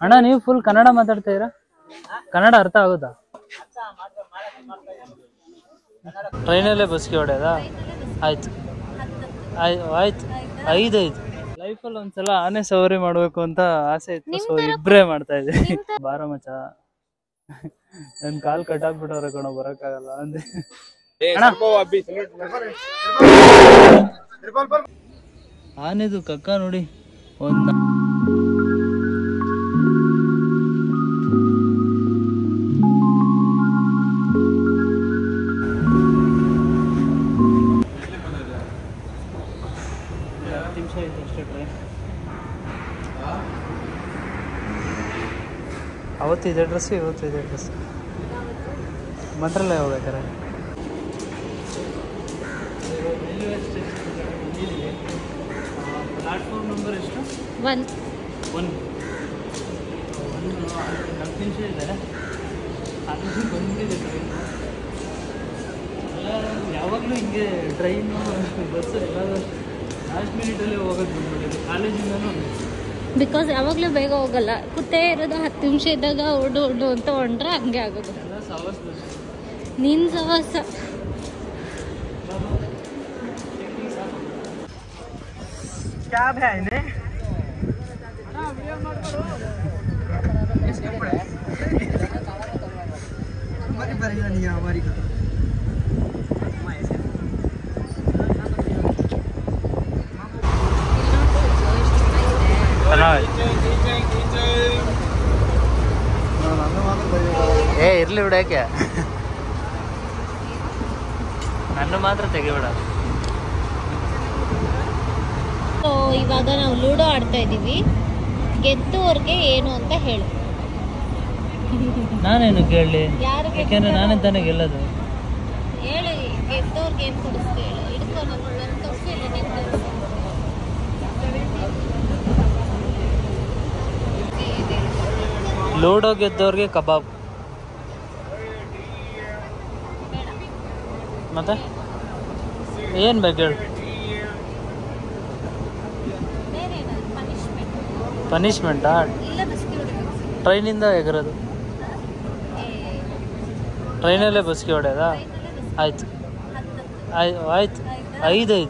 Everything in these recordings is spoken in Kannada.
ಅಣ್ಣ ನೀವು ಫುಲ್ ಕನ್ನಡ ಮಾತಾಡ್ತಾ ಇದ್ದೀರಾ? ಕನ್ನಡ ಅರ್ಥ ಆಗುತ್ತಾ? ಟ್ರೈನಲ್ಲೇ ಬಸ್ಗೆ ಹೊಡೆಯೋದಾ? ಆಯ್ತು ಆಯ್ತು 5 ಲೈಫಲ್ಲಿ ಒಂದ್ಸಲ ಆನೆ ಸವಾರಿ ಮಾಡ್ಬೇಕು ಅಂತ ಆಸೆ ಇತ್ತು. ಸೊ ಇಬ್ರೇ ಮಾಡ್ತಾ ಇದ್ದೀವಿ. ಬಾರ ಮಚ, ನನ್ ಕಾಲ್ ಕಟ್ಟಾಕ್ಬಿಟ್ಟವ್ರೆ ಕಣೋ, ಬರಕ್ಕಾಗಲ್ಲ ಅಂದೆ. ಆನೆದು ಕಕ್ಕ ನೋಡಿ ಒಂದ್ ನಿಮಿಷ ಆಯ್ತು ಅಷ್ಟೇ ಟ್ರೈನ್. ಅವತ್ತು ಇದೆ ಡ್ರೆಸ್ಸು, ಇವತ್ತು ಇದೆ ಡ್ರೆಸ್. ಮಂತ್ರಾಲಯ ಹೋಗ್ಬೇಕಾರೆ ಪ್ಲಾಟ್ಫಾರ್ಮ್ ನಂಬರ್ ಎಷ್ಟು? 1 4 ನಿಮಿಷ ಇದೆ. ಅಲ್ಲಿ ಬಂದ್ಬಿಟ್ಟಿದೆ ಟ್ರೈನ್. ಯಾವಾಗಲೂ ಹಿಂಗೆ ಟ್ರೈನು ಬಸ್ಸು ಎಲ್ಲರೂ ಲಾಸ್ಟ್ ಮಿನಿಟಲ್ಲೇ ಹೋಗೋದು ಬಂದ್ಬಿಟ್ಟಿದೆ ಕಾಲೇಜಿಂದನೂ. ಬಿಕಾಸ್ ಯಾವಾಗಲೂ ಬೇಗ ಹೋಗಲ್ಲ, ಕೂತೇ ಇರೋದು 10 ನಿಮಿಷ ಇದ್ದಾಗ ಓಡು ಅಂತ ಹೊಂಡ್ರೆ ಹಂಗೆ ಆಗೋದು. ನಿನ್ನ ಸವಾಸ. ಕ್ಯಾಬ್ है ने हमारी परेशानी है हमारी का ಏ ಇರ್ಲಿ ಬಿಡಕ್ಕೆ, ನನ್ನ ಮಾತ್ರ ತೆಗಿಬೇಡ. ಸೊ ಇವಾಗ ನಾವು ಲೂಡೋ ಆಡ್ತಾ ಇದ್ದೀವಿ. ಗೆದ್ದವ್ರಿಗೆ ಏನು ಅಂತ ಹೇಳು. ನಾನೇನು ಕೇಳಲಿ, ಯಾಕೆಂದ್ರೆ ನಾನೇ ತಾನೇ ಗೆಲ್ಲೋದು. ಹೇಳು, ಗೆದ್ದವ್ರಿಗೆ ಏನು ಕೊಡಿಸ್ತೀವಿ ಹೇಳು. ಹಿಡ್ಕೊ, ನಾನು ತೋರಿಸಿಲ್ಲ ನಿಂತು. ಲೂಡೋ ಗೆದ್ದವ್ರಿಗೆ ಕಬಾಬ್. ಮತ್ತೆ ಏನು ಬೇಕು ಹೇಳು? ಪನಿಷ್ಮೆಂಟಾ? ಟ್ರೈನಿಂದ ಎಗರೋದು. ಟ್ರೈನಲ್ಲೇ ಬಸ್ಗೆ ಹೊಡೆಯೋದಾ? ಆಯ್ತು 5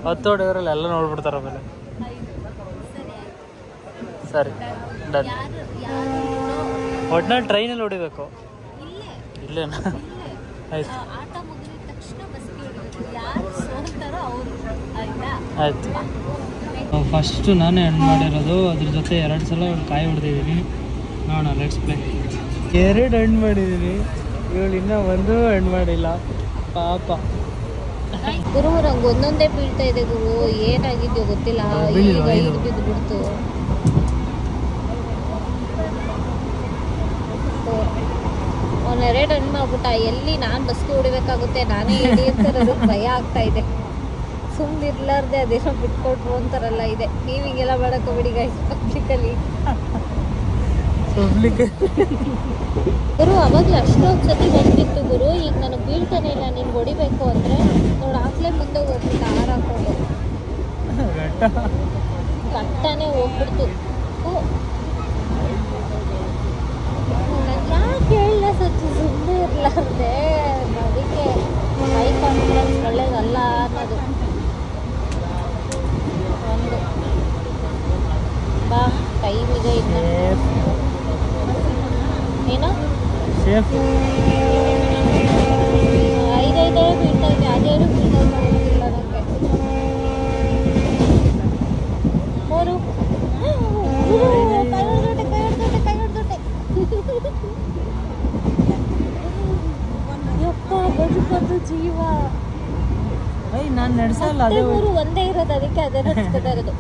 10 ಹೊಡೆಯೋದ್ರಲ್ಲಿ ಎಲ್ಲ ನೋಡ್ಬಿಡ್ತಾರೆ ಆಮೇಲೆ. ಸರಿ ಡನ್. ಒಟ್ನಲ್ಲಿ ಟ್ರೈನಲ್ಲಿ ಹೊಡಿಬೇಕು. ಇಲ್ಲೇನಾ? ಆಯ್ತು ಆಯ್ತು. ಫಸ್ಟು ನಾನೇ ಹಣ್ಣು ಮಾಡಿರೋದು, ಅದ್ರ ಜೊತೆ 2 ಸಲ ಕಾಯಿ ಹೊಡೆದಿದ್ದೀನಿ. ನೋಡೋಣ, ಲೆಟ್ಸ್ ಪ್ಲೇ. 2 ಹಣ್ಣು ಮಾಡಿದ್ದೀನಿ, ಇವಳು ಇನ್ನೂ 1 ಹಣ್ಣು ಮಾಡಿಲ್ಲ ಪಾಪ. ಗುರು ನಂಗೆ ಒಂದೊಂದೇ ಬೀಳ್ತಾ ಇದೆ ಗುರು, ಏನಾಗಿದೆಯೋ ಗೊತ್ತಿಲ್ಲ. ಈಗ ಬಿದ್ದು ಬಿಡ್ತು. ಅವ್ನು 2 ಹಣ್ಣು ಮಾಡ್ಬಿಟ್ಟ. ಎಲ್ಲಿ ನಾನು ಬಸ್ಗೆ ಹೊಡಿಬೇಕಾಗುತ್ತೆ, ನಾನೇ ಹೇಳಿ ಅಂತಾರೆ. ಭಯ ಆಗ್ತಾ ಇದೆ. ಸುಮ್ಮನಿರ್ಲಾರ್ದೆ ಅದೇನೋ ಬಿಟ್ಕೊಟ್ರು ಅಂತಾರಲ್ಲ ಇದೆ. ನೀವು ಹಿಂಗೆಲ್ಲ ಮಾಡಕೋಬಿಡಿ ಗೈಸ್ ಪಬ್ಲಿಕಲ್ಲಿ. ಗುರು ಅವಾಗಲೇ ಅಷ್ಟೊಂದು ಸತಿ ಬಂದ್ಬಿತ್ತು ಗುರು. ಈಗ ನನಗೆ ಬೀಳ್ತಾನೆ ಇಲ್ಲ. ನೀನು ಹೊಡಿಬೇಕು ಅಂದರೆ ನೋಡಿ, ಆಗ್ಲೇ ಮುಂದೆ ಹೋಗ್ಬಿಟ್ಟು ಹಾರ ಹಾಕೊಂಡು ಕಟ್ಟನೇ ಹೋಗ್ಬಿಡ್ತು. ಯಾಕೆ ಹೇಳ ಸಚ್ಚು ಸುಮ್ಮನೆ ಇರ್ಲಾರ್ದೆ. ಅದಕ್ಕೆ ಹೈ ಕಾನ್ಫಿಡೆನ್ಸ್ ಒಳ್ಳೇದಲ್ಲ ಅನ್ನೋದು. ಒಂದು ಬಾ ಟೈಮಿಗೆ ಇನ್ನು ಏನೋ 5 ಬೀಳ್ತಾ ಇದೆ. ಅದೇನು ಬೀಳ್ತಾ ಇಲ್ಲ ನನಗೆ. 3 ಕೈ ಹೊಡ್ದೊಟ್ಟೆ. ಯಪ್ಪ ಬದುಕೋದು ಜೀವ. ನಾನು ನಡೆಸಲ್ಲ. ಅದೇ 3 ಒಂದೇ ಇರೋದು, ಅದಕ್ಕೆ ಅದೇ ನಡೆಸ್ಕೊತಾ ಇರೋದು.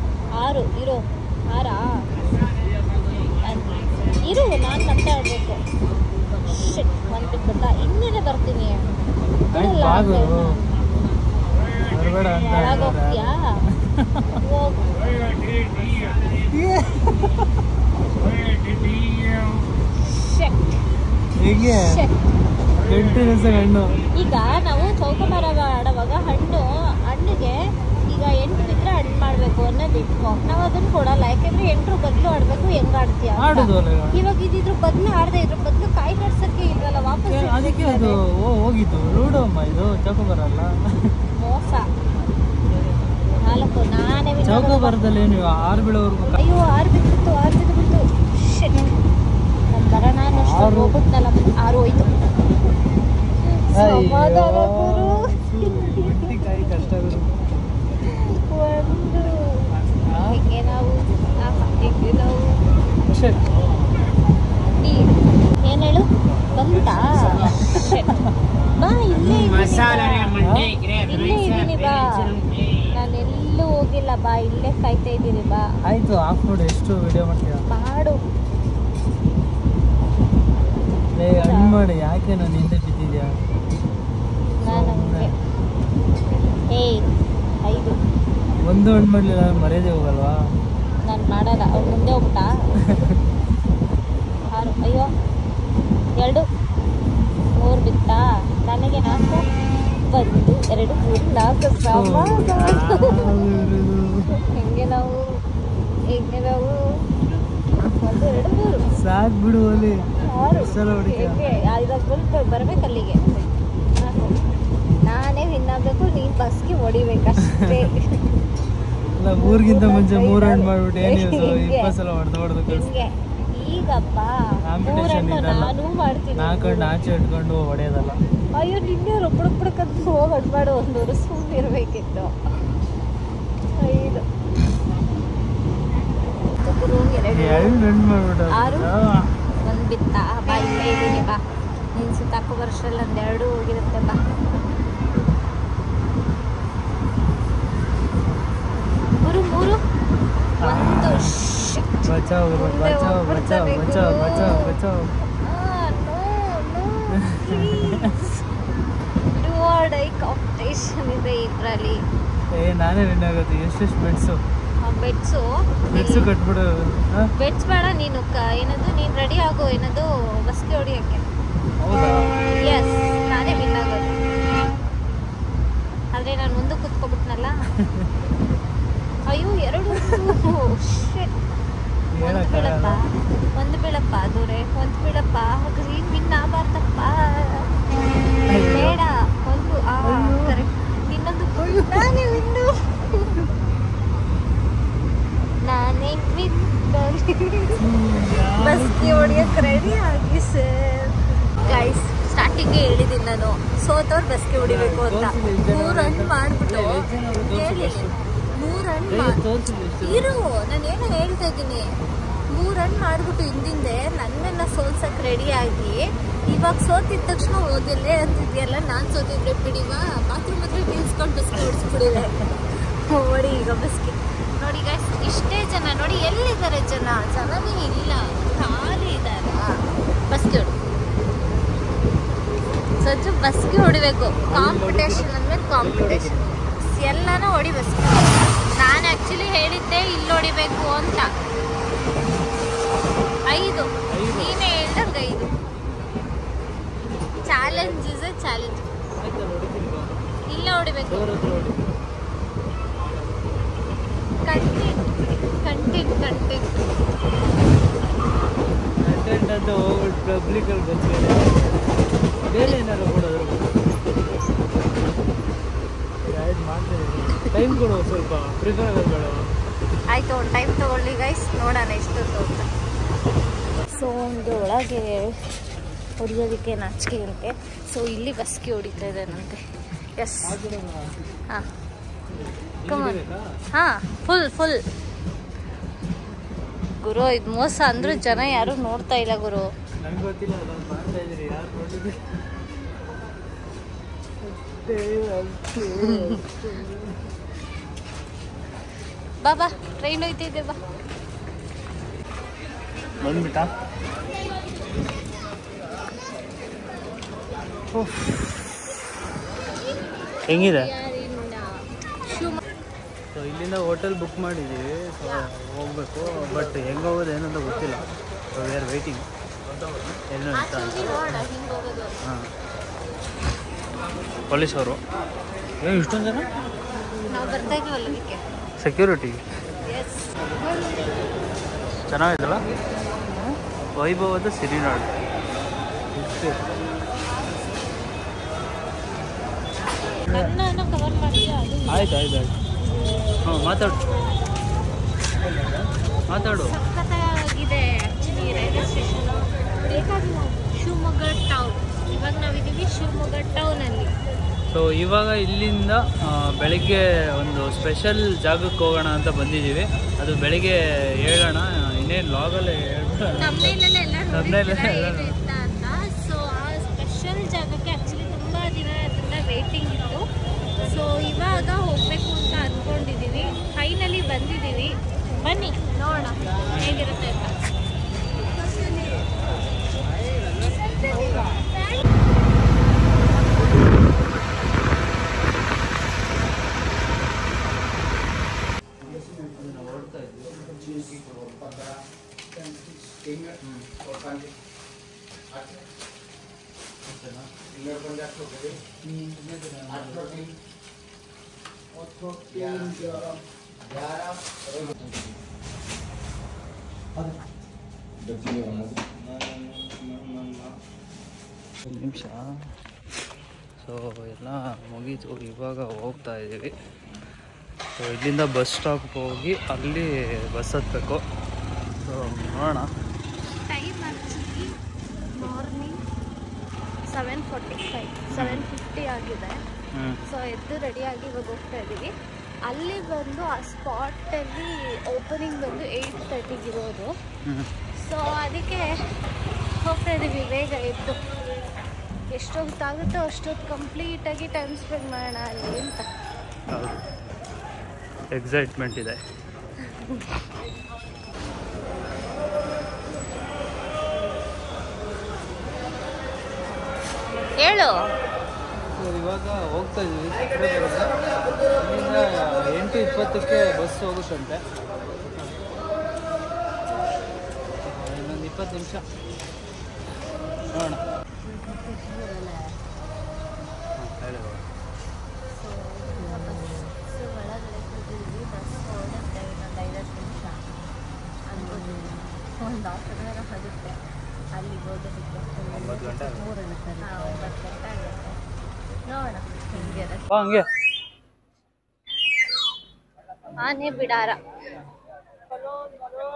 6 ಇರೋ 6 ಇರು, ನಾನು ಮತ್ತೆ ಆಡಬೇಕು. ಒಂದು ಬಿಟ್ಟ ಇನ್ನೇನೆ ಬರ್ತೀನಿ. ಒಳಗೋಗ್ತೀಯಾ? ಈಗ ನಾವು ಚೌಕಮರ ಆಡುವಾಗ ಹಣ್ಣಿಗೆ ಈಗ 8 ಬಿದ್ದರೆ ಹಣ್ಣು ಆಡ್ಬೇಕು ಅನ್ನೋದು ಇಟ್ಕೊ. ನಾವು ಅದನ್ನ ಕೊಡಲ್ಲ, ಯಾಕಂದ್ರೆ 8 ಬದಲು ಆಡ್ಬೇಕು. ಹೆಂಗ್ ಆಡ್ತೀಯ ಇವಾಗ ಇದ್ರ ಬದಲು ಆಡದೆ, ಇದ್ರ ಬದಲು ಕಾಯಿ ಕಟ್ಸಕ್ಕೆ ಇಲ್ವಲ್ಲ ವಾಪಸ್. ಅದಕ್ಕೆ ಅದು ಹೋಗಿದ್ದು ಲೂಡೋ ಅಮ್ಮ, ಇದು ಚೌಕೋಬಾರಲ್ಲ. ಮೋಸ. 4 ನಾನೇ ಚೌಕೋಬಾರದಲ್ಲಿ ನೀವು 6 ಬೀಳೋವರೆಗೂ. ಅಯ್ಯೋ 6 ಬಿತ್ತು. ನಾನು ಬರೋಣ ಅನ್ನೋಷ್ಟು ಹೋಗ್ಬಿಟ್ನಲ್ಲ. 6 ಹೋಯ್ತು. ಸಮಾಧಾನ ಗುರು. ಕಾಯಿ ಕಷ್ಟ ಗುರು. ಹಿಂಗೆ ನಾವು ಏನ್ ಹೇಳು ಬಂತಾ? ಬಾ ಇಲ್ಲೇ ಇದ್ದೀನಿ ಬಾ, ನಾನು ಎಲ್ಲೂ ಹೋಗಿಲ್ಲ ಬಾ, ಇಲ್ಲೇ ಕಾಯ್ತಾ ಇದ್ದೀನಿ ಬಾ. ಆಯ್ತು ಆಫ್ ನೋಡಿ, ಎಷ್ಟು ವಿಡಿಯೋ ಮಾಡ್ತೀಯ ಮಾಡು. ಹಣ್ಣು ಮಾಡಿ, ಯಾಕೆ ನಾನು ಹಿಂದೆ ಬಿದ್ದಿದ್ಯಾ? ನಾನು ಏಯ್ 5 ಒಂದು ಹಣ್ಣು ಮಾಡಲಿಲ್ಲ, ಮರ್ಯಾದೆ ಹೋಗಲ್ವಾ? ನಾನು ಮಾಡಲ್ಲ. ಅವ್ನು ಮುಂದೆ ಹೋಗ್ಬಿಟ್ಟಾ? 6 ಅಯ್ಯೋ 2 3 ಬಿತ್ತಾ? ನನಗೆ 4 1 2 3 4 ಹೆಂಗೆ ನಾವು 1 2 3 ಸಾಕು ಬಿಡು ಅಲ್ಲಿ 6 ಇದಾಗ ಬರ್ಬೇಕಲ್ಲಿಗೆ. ನಾನೇ ವಿನ್ ಆಗ್ಬೇಕು, ನೀನ್ ಬಸ್ಗೆ ಹೊಡಿಬೇಕಷ್ಟೇ. ಅಲ್ಲ, 3ಗಿಂತ ಮುಂಚೆ 3 ರನ್ ಮಾಡ್ಬಿಟ್ಟು ಏನು 20 ಸಲ ಹೊಡೆದು ಹಿಂಗೆ ಈಗಪ್ಪ 3 ರನ್ ನಾನು ಮಾಡ್ತೀನಿ. 4 ರನ್ ಆಚೆ ಇಟ್ಕೊಂಡು ಹೊಡೆಯೋದಲ್ಲ. ಅಯ್ಯೋ ನಿನ್ನೆ ರೊಬ್ಬಡಕ್ಕಂತ ಹೋಗಿ ಅಡ್ಮಾಡು, 1 ಸುಮ್ಮನೆ ಇರಬೇಕಿತ್ತು. 5 2 ರನ್ ಮಾಡ್ಬಿಟ್ಟು 6 1 ಬಿತ್ತಾ? ಬಾ ಇಲ್ಲೇ ಇದ್ದೀನಿ ಬಾ. ನೀನು ಸುತ್ತಾಕೋ ವರ್ಷದಲ್ಲಿ 2 ಹೋಗಿರುತ್ತೆ ಬಾ. ಗುರು 3 1 ಬಚಾವ್ ಬಚಾವ್ ಬಚಾವ್ ಬಚಾವ್ ಬಚಾವ್ ಬಚಾವ್. ಡೂ ಆರ್ ಡೈ ಕಾಂಪಿಟೇಷನ್ ಇದೆ ಇದರಲ್ಲಿ. ನಾನೇ ವಿನ್ ಆಗೋದು. ಎಷ್ಟೆಷ್ಟು ಬೆಟ್ಸು ಕಟ್ಬಿಡು. ಬೆಟ್ಸ್ ಬೇಡ, ನೀನು ಏನದು ನೀನು ರೆಡಿ ಆಗೋ, ಏನದು ಬಸ್ಗೆ ಹೊಡಿಯೋಕ್ಕೆ. ಎಸ್, ನಾನೇ ವಿನ್ ಆಗೋದು. ಆದರೆ ನಾನು ಮುಂದೆ ಕೂತ್ಕೊಬಿಟ್ನಲ್ಲ. ಅಯ್ಯೋ 2 ಒಂದು ಬೀಳಪ್ಪ ದೂರೆ, ಒಂದು ಬೀಳಪ್ಪ. ಗ್ರೀನ್ ವಿನ್ ಆಗಬಾರ್ದಪ್ಪ, ಬೇಡ. ಒಂದು ಕರೆಕ್ಟ್, ಇನ್ನೊಂದು ನಾನೇ ವಿನ್ನು. ನಾನೇ ವಿನ್. ಬಸ್ಗೆ ಹೊಡಿಯೋಕೆ ರೆಡಿ ಆಗಿ ಸರ್. ಗೈಸ್, ಸ್ಟಾರ್ಟಿಂಗ್ಗೆ ಹೇಳಿದ್ದೀನಿ ನಾನು, ಸೋತವ್ರು ಬಸ್ಗೆ ಹೊಡಿಬೇಕು ಅಂತ. 3 ರನ್ ಮಾಡಿಬಿಟ್ಟು ಹೇಳಿ, 3 ರನ್ ಇರು, ನಾನೇನು ಹೇಳ್ತಾ ಇದ್ದೀನಿ. 3 ರನ್ ಮಾಡಿಬಿಟ್ಟು ಹಿಂದಿಂದೆ ನನ್ನನ್ನು ಸೋಲ್ಸಕ್ಕೆ ರೆಡಿಯಾಗಿ, ಇವಾಗ ಸೋತಿದ ತಕ್ಷಣ ಓದಿಲ್ಲೇ ಅಂತಿದ್ಯಲ್ಲ. ನಾನು ಸೋತಿದ್ರೆ ಬಿಡಿವಾ, ಬಾತ್ರೂಮ್ ಹತ್ರ ನಿಲ್ಸ್ಕೊಂಡು ಬಸ್ಗೆ ಹೊಡಿಸ್ಬಿಡಿದೆ. ನೋಡಿ ಈಗ ಬಸ್ಗೆ ನೋಡಿ ಗೈಸ್, ಇಷ್ಟೇ ಜನ ನೋಡಿ. ಎಲ್ಲಿದ್ದಾರೆ ಜನನೇ ಇಲ್ಲ, ಖಾಲಿ ಇದ್ದಾರೆ. ಬಸ್ಗೆ ಹೊಡಿ ಸಜ್ಜು, ಬಸ್ಗೆ ಹೊಡಿಬೇಕು. ಕಾಂಪಿಟೇಷನ್ ಅಂದಮೇಲೆ ಕಾಂಪಿಟೇಷನ್ ಎಲ್ಲನೂ ಹೊಡಿ ಬಸ್ಗೆ. ನಾನು ಆ್ಯಕ್ಚುಲಿ ಹೇಳಿದ್ದೆ ಇಲ್ಲಿ ಹೊಡಿಬೇಕು ಅಂತ. 5 ನೀನೇ ಹೇಳ್ದಂಗೆ 5. Challenge is A challenge. ಇಲ್ಲ ಹೊಡಿಬೇಕು. ಕಂಟೆಂಟ್ ಅಂತ ಹೋಗ್ಬಿಟ್ಟು ಪಬ್ಲಿಕಲ್ಲಿ ಬರ್ತಾರೆ. ಬೇರೆ ಏನಾರು ಕೊಡೋದು ಮಾಡ್ತಾರೆ. ಟೈಮ್ ಕೊಡು ಸ್ವಲ್ಪ, ಪ್ರಿಫರ್ ಆಗೋದು. ಆಯಿತು, ಒಂದು ಟೈಮ್ ತೊಗೊಳ್ಳಿ ಗೈಸ್, ನೋಡೋಣ ಎಷ್ಟೊತ್ತು ಅಂತ. ಸೊ ಒಂದು ಒಳಗೆ ಹೊಡಿಯೋದಕ್ಕೆ ನಾಚಿಕೆ ಅಂತೆ. ಸೊ ಇಲ್ಲಿ ಬಸ್ಗೆ ಹೊಡಿತಾ ಇದ್ದಾನಂತೆ. ಎಸ್, ಹಾಂ ಕಮಾನ್. ಹಾಂ, ಫುಲ್ ಗುರು. ಇದು ಮೋಸ ಅಂದ್ರೂ ಜನ ಯಾರು ನೋಡ್ತಾ ಇಲ್ಲ ಗುರು. ನನಗೆ ಗೊತ್ತಿಲ್ಲ, ನಾನು ಮಾಡ್ತಾ ಇದ್ದೀರಿ, ಯಾರು ನೋಡಿದ್ರಿ? ಬಾ ಟ್ರೈನ್ ಹೋಯ್ತಿದ್ದೆ ಬಾ. ಬಂದ್ಬಿಟ್ಟಾ? ಹೆಂಗಿದೆ? ಸೊ ಇಲ್ಲಿಂದ ಹೋಟೆಲ್ ಬುಕ್ ಮಾಡಿದ್ದೀವಿ. ಸೊ ಹೋಗ್ಬೇಕು, ಬಟ್ ಹೆಂಗೆ ಹೋಗೋದು ಏನಂತ ಗೊತ್ತಿಲ್ಲ. So we are waiting. ಏನೋ ಇಷ್ಟ ಅಂತ. ಹಾಂ, ಪೊಲೀಸವರು ಏನು ಇಷ್ಟೊಂದು ಜನ? ನಾವು ಬರ್ತಾ ಇದೀವಲ್ಲ ಅದಕ್ಕೆ. ಸೆಕ್ಯೂರಿಟಿ ಎಸ್. ಚೆನ್ನಾಗಿದಲ್ಲ. ವೈಭವದ ಸಿರಿನಾಡು. ಕನ್ನಡನ ಕವರ್ ಮಾಡಿ ಅದು ಆಯ್ತು ಆಯ್ತು ಆಯ್ತು. ಹಾಂ ಮಾತಾಡು. ಸಖತ್ತಾಗಿದೆ actually railway station. Shivamogga town. ಇವಾಗ ನಾವಿದ್ದೀವಿ ಶಿವಮೊಗ್ಗ ಟೌನಲ್ಲಿ. ಸೊ ಇವಾಗ ಇಲ್ಲಿಂದ ಬೆಳಗ್ಗೆ ಒಂದು ಸ್ಪೆಷಲ್ ಜಾಗಕ್ಕೆ ಹೋಗೋಣ ಅಂತ ಬಂದಿದ್ದೀವಿ. ಅದು ಬೆಳಿಗ್ಗೆ ಹೇಳೋಣ, ಇನ್ನೇನು ಲಾಗಲ್ಲೇ ತಮ್ಮನೇಲೆಲ್ಲ ಎಲ್ಲ ನೋಡಿರ್ತೀರಾ ಏನು ಇತ್ತ ಅಂತ. ಸೊ ಆ ಸ್ಪೆಷಲ್ ಜಾಗಕ್ಕೆ ಆ್ಯಕ್ಚುಲಿ ತುಂಬ ದಿನದಿಂದ ವೇಟಿಂಗ್ ಇತ್ತು. ಸೊ ಇವಾಗ ಹೋಗಬೇಕು ಅಂತ ಅಂದ್ಕೊಂಡಿದ್ದೀವಿ. ಫೈನಲಿ ಬಂದಿದ್ದೀವಿ. ಬನ್ನಿ ನೋಡೋಣ ಹೇಗಿರುತ್ತೆ ಅಂತ. ನಿಮಿಷ. ಸೊ ಎಲ್ಲ ಮುಗೀತು, ಇವಾಗ ಹೋಗ್ತಾ ಇದ್ದೀವಿ. ಸೊ ಇಲ್ಲಿಂದ ಬಸ್ ಸ್ಟಾಪ್ಗೆ ಹೋಗಿ ಅಲ್ಲಿ ಬಸ್ ಹತ್ತಬೇಕು. ಸೊ ನೋಡೋಣ. ಟೈಮ್ ಆ್ಯಕ್ಚುಲಿ ಮಾರ್ನಿಂಗ್ 7:45 7:50 ಆಗಿದೆ. ಸೊ ಎದ್ದು ರೆಡಿಯಾಗಿ ಇವಾಗ ಹೋಗ್ತಾ ಇದ್ದೀವಿ. ಅಲ್ಲಿ ಬಂದು ಆ ಸ್ಪಾಟಲ್ಲಿ ಓಪನಿಂಗ್ ಬಂದು 8:30 ಇರೋದು. ಸೊ ಅದಕ್ಕೆ ಹೋಗ್ತಾ ಇದ್ದೀವಿ ಬೇಗ ಎದ್ದು. ಎಷ್ಟೊತ್ತಾಗುತ್ತೋ ಅಷ್ಟೊತ್ತು ಕಂಪ್ಲೀಟಾಗಿ ಟೈಮ್ ಸ್ಪೆಂಡ್ ಮಾಡೋಣ ಅಲ್ಲಿ ಅಂತ. ಹೌದು, ಎಕ್ಸೈಟ್ಮೆಂಟ್ ಇದೆ. ಹೇಳು. ಇವಾಗ ಹೋಗ್ತಾ ಇದ್ದೀವಿ. ಇಲ್ಲಿಂದ 8:20ಕ್ಕೆ ಬಸ್ ಹೋಗುತ್ತಂತೆ. ಇನ್ನೊಂದು 20 ನಿಮಿಷ ನೋಡೋಣ. ಒಂದು ಆಫರ್ ಆಗುತ್ತೆ ಅಲ್ಲಿಗೆ ಹೋಗೋದಕ್ಕೆ. 9 ಗಂಟೆ ಆಗುತ್ತೆ. ನೋಡೋಣ ಹೆಂಗಿರುತ್ತೆ. ಹಂಗೆ ಆನೆ ಬಿಡಾರ.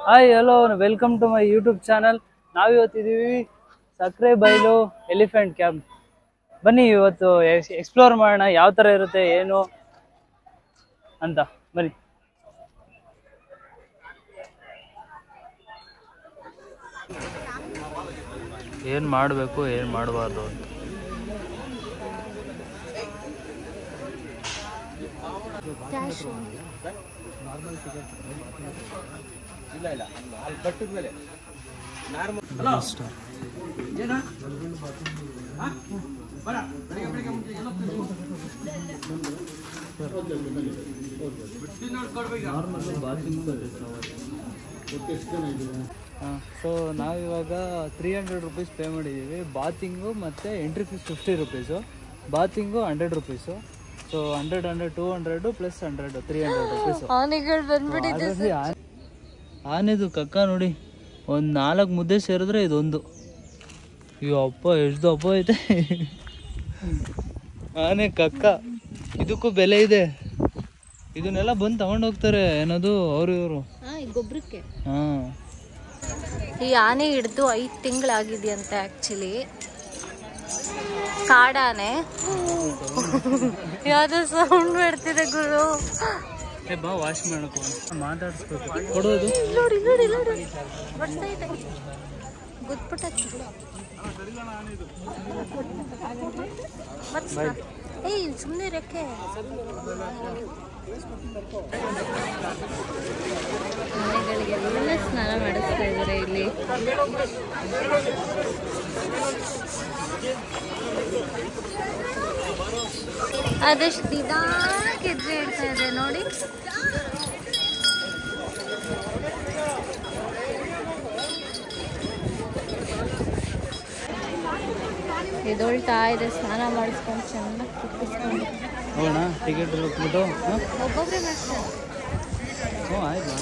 Hi hello, welcome to my YouTube channel. ನಾವಿವತ್ತಿದ್ದೀವಿ ಸಕ್ರೆ ಬೈಲು ಎಲಿಫೆಂಟ್ ಕ್ಯಾಂಪ್. ಬನ್ನಿ ಇವತ್ತು ಎಕ್ಸ್ಪ್ಲೋರ್ ಮಾಡೋಣ ಯಾವ ಥರ ಇರುತ್ತೆ ಏನು ಅಂತ. ಬನ್ನಿ. ಏನು ಮಾಡಬೇಕು ಏನು ಮಾಡಬಾರ್ದು ಅಂತ. ಸೊ ನಾವಿವಾಗ 300 ರುಪೀಸ್ ಪೇ ಮಾಡಿದ್ದೀವಿ. ಬಾತಿಂಗು ಮತ್ತು entry fees 50 rupees, bathing 100 rupees. So 100 100 200 plus 100 300 rupees. ಆನೆಗಳು ಬಂದ್ಬಿಟ್ಟಿದೆ. ಆನೆದು ಕಕ್ಕ ನೋಡಿ, ಒಂದು 4 ಮುದ್ದೆ ಸೇರಿದ್ರೆ ಇದೊಂದು. ಅಯ್ಯೋ ಅಪ್ಪ, ಎಷ್ಟು ಅಪ್ಪ ಐತೆ ಆನೆ ಕಕ್ಕ. ಇದಕ್ಕೂ ಬೆಲೆ ಇದೆ. ಇದನ್ನೆಲ್ಲ ಬಂದು ತಗೊಂಡು ಹೋಗ್ತಾರೆ ಏನದು ಅವರು ಇವರು ಗೊಬ್ಬರಕ್ಕೆ. ಹಾಂ, ಈ ಆನೆ ಹಿಡ್ದು 5 ತಿಂಗಳಾಗಿದೆಯಂತೆ ಆ್ಯಕ್ಚುಲಿ. ಕಾಡಾನೆ. ಯಾವುದೋ ಸೌಂಡ್ ಮಾಡ್ತಿದೆ ಗುರು. ಬಾ ವಾಶ್ ಮಾಡಬೇಕು, ಮಾತಾಡಿಸ್ಬೇಕು. ಕೊಡೋದು ನೋಡಿ ನೋಡಿ ನೋಡಿ, ಬರ್ತಾ ಇದೆ. ಗೊತ್ಬಿಟ್ಟೈತಿ. ಏಯ್ ಸುಮ್ಮನೆ ರೆಕ್ಕೆ. ಮನೆಗಳಿಗೆಲ್ಲ ಸ್ನಾನ ಮಾಡಿಸ್ತಾ ಇದ್ದಾರೆ ಇಲ್ಲಿ. ಅದೆಷ್ಟು ನಿಧಾನಕ್ಕೆ ಹೆಜ್ಜೆ ಇಡ್ತಾ ಇದೆ ನೋಡಿ. ಎದೊಳ್ತಾ ಇದೆ, ಸ್ನಾನ ಮಾಡಿಸ್ಕೊಂಡು ಚೆನ್ನಾಗಿ ಕುಟ್ಟಿಸ್ಕೊಂಡು. ಹೋಗೋಣ ಟಿಕೆಟ್ ಬಿಟ್ಬಿಟ್ಟು. ಒಬ್ಬೊಬ್ಬರೇ ಮಾಡ್ತಾರೆ. ಹ್ಞೂ ಆಯ್ತು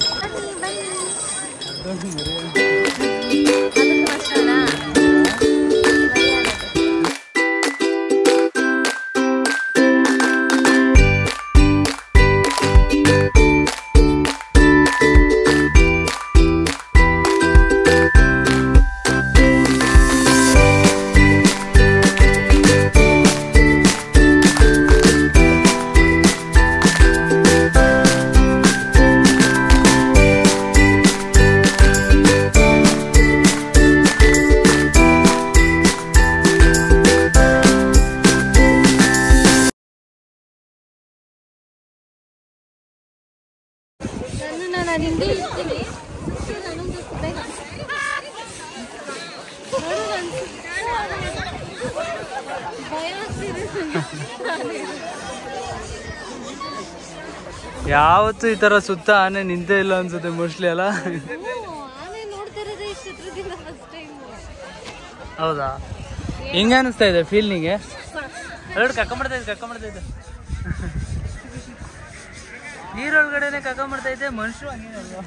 ಯಾವತ್ತು ಈ ತರ ಸುತ್ತ ಆನೆ ನಿಂತೇ ಇಲ್ಲ ಅನ್ಸುತ್ತೆ ಮೋಸ್ಟ್ಲಿ ಅಲ್ಲ. ಹೌದಾ ಹೆಂಗ ಅನಿಸ್ತಾ ಇದೆ ಫೀಲ್ ನಿಂಗೆ? ಎರಡು ಕರ್ಕೊಂಡ್ಬಿಡ್ತಾ ಇದೆ ನೀರೊಳಗಡೆನೆ ಕರ್ಕೊಂಡ್ಬಿಡ್ತಾ ಇದೆ ಮನುಷ್ಯರು ಹಂಗೇನಲ್ವಾ?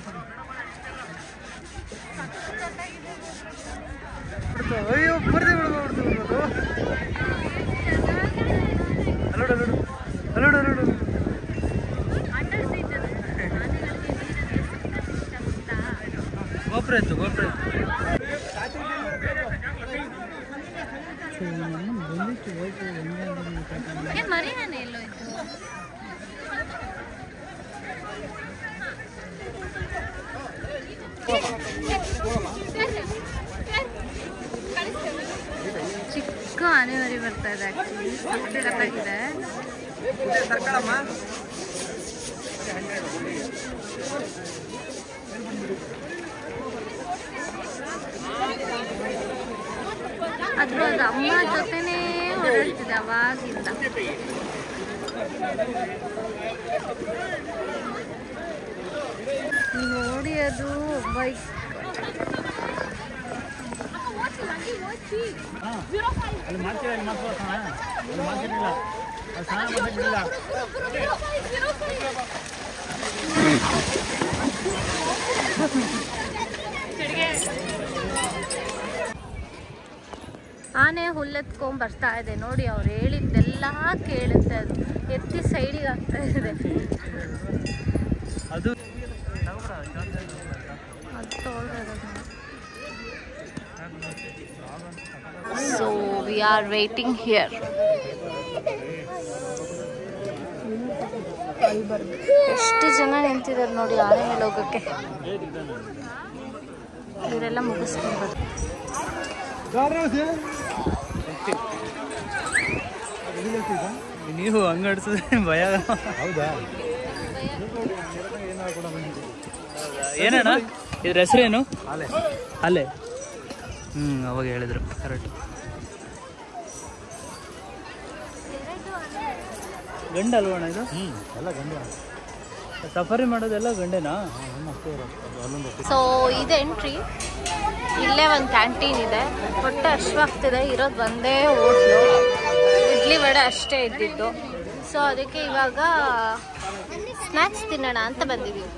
ಅಯ್ಯೋ ಬರ್ದೆ ಬಿಡ್ಬೋದು ಅಲ್ಲೋಡು ಗೋಪುರ ಇತ್ತು ಚಿಕ್ಕ ಆನೆ ಮರಿ ಬರ್ತಾ ಇದೆ. ಆಕ್ಚುಲಿ ಸಕ್ಕತ್ತಾಗಿದೆ. ಅದ್ರದ್ದು ಅಮ್ಮ ಜೊತೆನೇ ಓಡಾಡ್ತಿದೆ ಅವಾಗಿಂದ. ನೋಡಿ ಅದು ಬೈಕ್ ಆನೆ ಹುಲ್ಲೆತ್ಕೊಂಡ್ ಬರ್ತಾ ಇದೆ ನೋಡಿ. ಅವ್ರು ಹೇಳಿದ್ದೆಲ್ಲ ಕೇಳುತ್ತೆ. ಅದು ಎತ್ತಿ ಸೈಡಿಗೆ ಆಗ್ತಾ ಇದೆ. ಅದು so we are waiting here. ಎಷ್ಟು ಜನ ನಿಂತಿದ್ದಾರೆ ನೋಡಿ ಆನೆ ಮೇಲೆ ಹೋಗೋಕ್ಕೆ. ಇವರೆಲ್ಲ ಮುಗಿಸ್ಕೊಂಡು ಬರ್ತಾರೆ. ನೀವು ಹಂಗಡಿಸಿದ್ರೆ ಭಯ. ಹೌದಾ ಏನಣ್ಣ ಇದ್ರ ಹೆಸರೇನು? ಅಲೆ ಅವಾಗ ಹೇಳಿದ್ರು ಕರೆಕ್ಟ್. ಗಂಡ ಅಲ್ವಣ ಇದು? ಎಲ್ಲ ಗಂಡ. ಸಫಾರಿ ಮಾಡೋದೆಲ್ಲ ಗಂಡೇನಾ? ಸೊ ಇದು ಎಂಟ್ರಿ. ಇಲ್ಲೇ ಒಂದು ಕ್ಯಾಂಟೀನ್ ಇದೆ. ಹೊಟ್ಟೆ ಹಶ್ವಾಗ್ತಿದೆ. ಇರೋದು ಒಂದೇ ಹೋಟ್ಲು, ಇಡ್ಲಿ ವಡೆ ಅಷ್ಟೇ ಇದ್ದಿದ್ದು. ಸೊ ಅದಕ್ಕೆ ಇವಾಗ ಸ್ನ್ಯಾಕ್ಸ್ ತಿನ್ನೋಣ ಅಂತ ಬಂದಿದ್ದೀವಿ.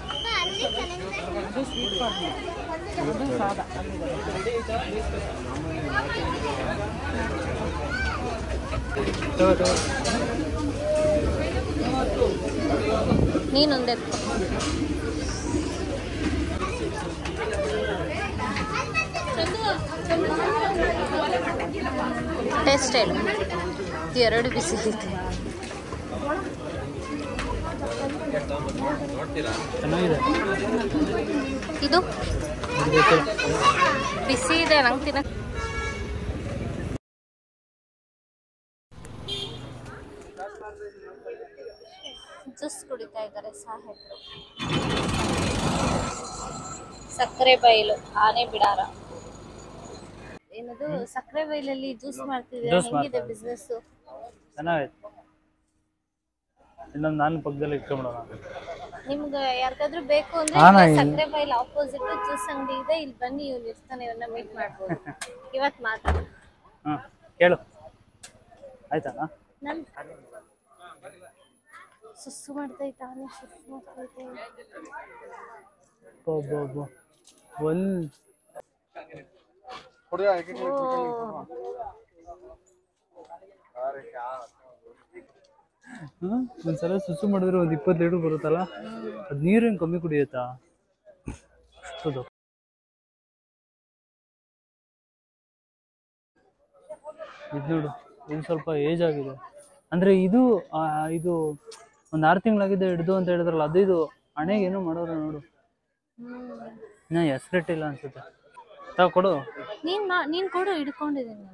ನೀನೊಂದೇ ಟೇಸ್ಟ್ ಹೇಳು. ಎರಡು ಬಿಸಿ ಐತೆ. ಇದು ಬಿಸಿ ಇದೆ ನಂಗೆ ತಿನ್ನ. ಜ್ಯೂಸ್ ಕುಡಿತಾ ಇದ್ದಾರೆ ಸಾಹೇಬ್ರು. ಸಕ್ಕರೆ ಬೈಲು ಆನೆ ಬಿಡಾರ. ಏನದು ಸಕ್ಕರೆ ಬೈಲಲ್ಲಿ ಜ್ಯೂಸ್ ಮಾಡ್ತಿದ್ದೀರಾ? ಹೆಂಗಿದೆ ಬಿಸ್ನೆಸ್? ಚೆನ್ನಾಗೈತೆ. ಇನ್ನೊಂದು ನಾನು ಪಕ್ಕದಲ್ಲಿ ಇಟ್ಕೊಂಡ್ಬಿಡೋಣ. ನಿಮ್ಗೆ ಯಾರಿಗಾದ್ರೂ ಬೇಕು ಅಂದ್ರೆ ಸಕ್ಕರೆ ಬೈಲ್ ಆಪೋಸಿಟ್ ಜ್ಯೂಸ್ ಅಂಗಡಿ ಇದೆ. ಇಲ್ಲಿ ಬನ್ನಿ, ಇವ್ನು ಇರ್ತಾನೆ. ಇವನ್ನ ಮೀಟ್ ಮಾಡ್ಬೋದು. ಇವತ್ತು ಮಾತಾಡ. ಕೇಳು ಆಯ್ತಾ? ಸುಸ್ಸು ಮಾಡ್ತೈತೆ ಆನೆ, ಸುಸ್ಸು ಮಾಡ್ತೈತೆ. ಒಂದ್ಸಲ ಸುಸು ಮಾಡಿದ್ರೆ ಒಂದು 20 ಲೀಟರ್ ಬರುತ್ತಲ್ಲ, ಅದ್ ನೀರೇನ್ ಕಮ್ಮಿ ಕುಡಿಯುತ್ತಾ? ಅಷ್ಟದು ಇದು ನೋಡು, ಇದು ಸ್ವಲ್ಪ ಏಜ್ ಆಗಿದೆ ಅಂದ್ರೆ. ಇದು ಇದು ಒಂದ್ 6 ತಿಂಗಳಾಗಿದೆ ಹಿಡ್ದು ಅಂತ ಹೇಳಿದ್ರಲ್ಲ, ಅದು ಇದು ಹಣೆಗೆ ಏನೋ ಮಾಡೋರು ನೋಡು. ನಾ ಹೆಸರಿಟ್ಟಿಲ್ಲ ಅನ್ಸುತ್ತೆ. ಕೊಡು, ನೀನ್ ಕೊಡು, ಹಿಡ್ಕೊಂಡಿದ್ದೀನಿ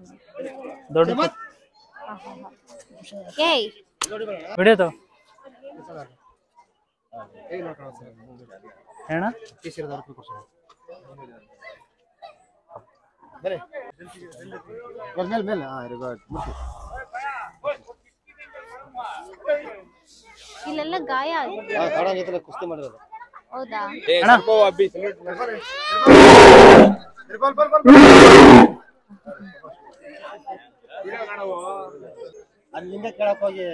ದೊಡ್ಡ ಏಯ್ ಬಿಡಿಯೋ ಹೇಳ. ಇಲ್ಲೆಲ್ಲ ಗಾಯ ಆಗಿದೆ. ಹೌದಾ? ಅಲ್ಲಿಂದ ಕೇಳಕ್ ಹೋಗಿ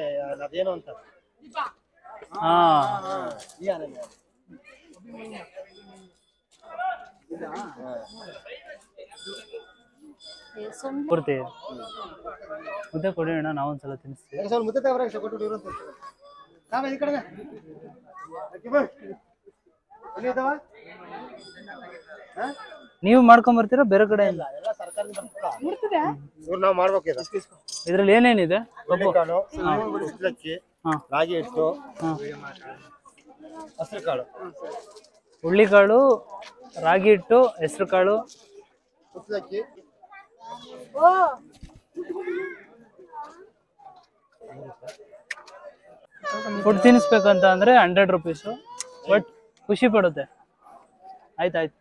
ಅದೇನು ಅಂತ. ಕೊಡ್ತೀವಿ ಮುದ್ದೆ ಕೊಡಿ ಅಣ್ಣ, ನಾವೊಂದ್ಸಲ ತಿನ್ನಿಸ್ತೀವಿ. ನೀವು ಮಾಡ್ಕೊಂಡ್ ಬರ್ತೀರಾ ಬೇರೆ ಕಡೆ? ನಾವು ಮಾಡ್ಬೇಕು. ಇದ್ರಲ್ಲಿ ಏನೇನಿದೆ? ರಾಗಿ ಹಿಟ್ಟು, ಹಸಿರು ಕಾಳು, ಹುಳ್ಳಿಕಾಳು, ರಾಗಿ ಹಿಟ್ಟು, ಹೆಸರು ಕಾಳು, ಕುಚ್ಚಲಕ್ಕಿ, ಫುಡ್ ತಿನ್ನಿಸ್ಬೇಕಂತ ಅಂದ್ರೆ 100 ರೂಪೀಸು. ಬಟ್ ಖುಷಿ ಪಡುತ್ತೆ. ಆಯ್ತಾಯ್ತು.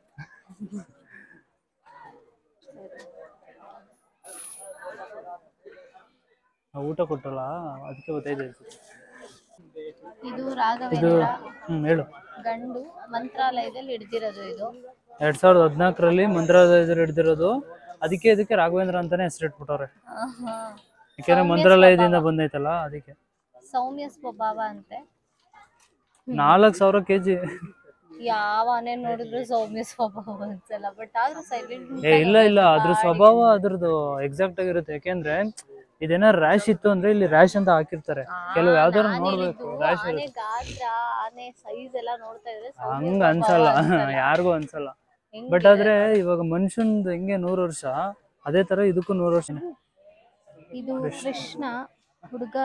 ಊಟ ಕೊಟ್ಟಲ್ಲ, ಅದಕ್ಕೆ ಗೊತ್ತಾಯ್ತು. ಇದು ರಾಘವೇಂದ್ರ ಹೇಳು. ಗಂಡು ಮಂತ್ರಾಲಯದಲ್ಲಿ ಹಿಡ್ದಿರೋದು. ಇದು 2014ರಲ್ಲಿ ಮಂತ್ರಾಲಯದಲ್ಲಿ ಹಿಡ್ದಿರೋದು. ಅದಕ್ಕೆ ರಾಘವೇಂದ್ರ ಅಂತಾನೆ ಹೆಸರಿಟ್ಬಿಟ್ಟವ್ರೆ. ಯಾಕೆಂದ್ರೆ ಮಂತ್ರಾಲಯದಿಂದ ಬಂದೈತಲ್ಲ, ಅದಕ್ಕೆ. ಸೌಮ್ಯ ಸ್ವಭಾವ ಅಂತೆ. 4000 kg. ಯಾವ ಆನೆ ನೋಡಿದ್ರು ಸೌಮ್ಯ ಸ್ವಭಾವ ಅನ್ಸಲ್ಲ, ಬಟ್ ಆದ್ರೂ ಸೈಲೆಂಟ್. ಇಲ್ಲ ಅದ್ರ ಸ್ವಭಾವ ಅದ್ರದ್ದು ಎಕ್ಸಾಕ್ಟ್ ಆಗಿರುತ್ತೆ. ಯಾಕೆಂದ್ರೆ ಇದೇನಾರು ರ್ಯಾಶ್ ಇತ್ತು ಅಂದ್ರೆ ಇಲ್ಲಿ ರ್ಯಾಶ್ ಅಂತ ಹಾಕಿರ್ತಾರೆ. ಕೆಲವು ಯಾವ್ದಾರು ನೋಡ್ಬೇಕು, ರ್ಯಾಶ್ ಆನೆ ಗಾತ್ರ, ಆನೆ ಸೈಜ್ ಎಲ್ಲ ನೋಡ್ತಾ ಇದ್ರೆ ಹಂಗ ಅನ್ಸಲ್ಲ, ಯಾರಿಗೂ ಅನ್ಸಲ್ಲ. ಬಟ್ ಆದ್ರೆ ಇವಾಗ ಮನುಷ್ಯಂದು ಹೆಂಗೆ 100 ವರ್ಷ, ಅದೇ ತರ ಇದಕ್ಕೂ 100 ವರ್ಷ. ಇದು ಕೃಷ್ಣ ಹುಡುಗ.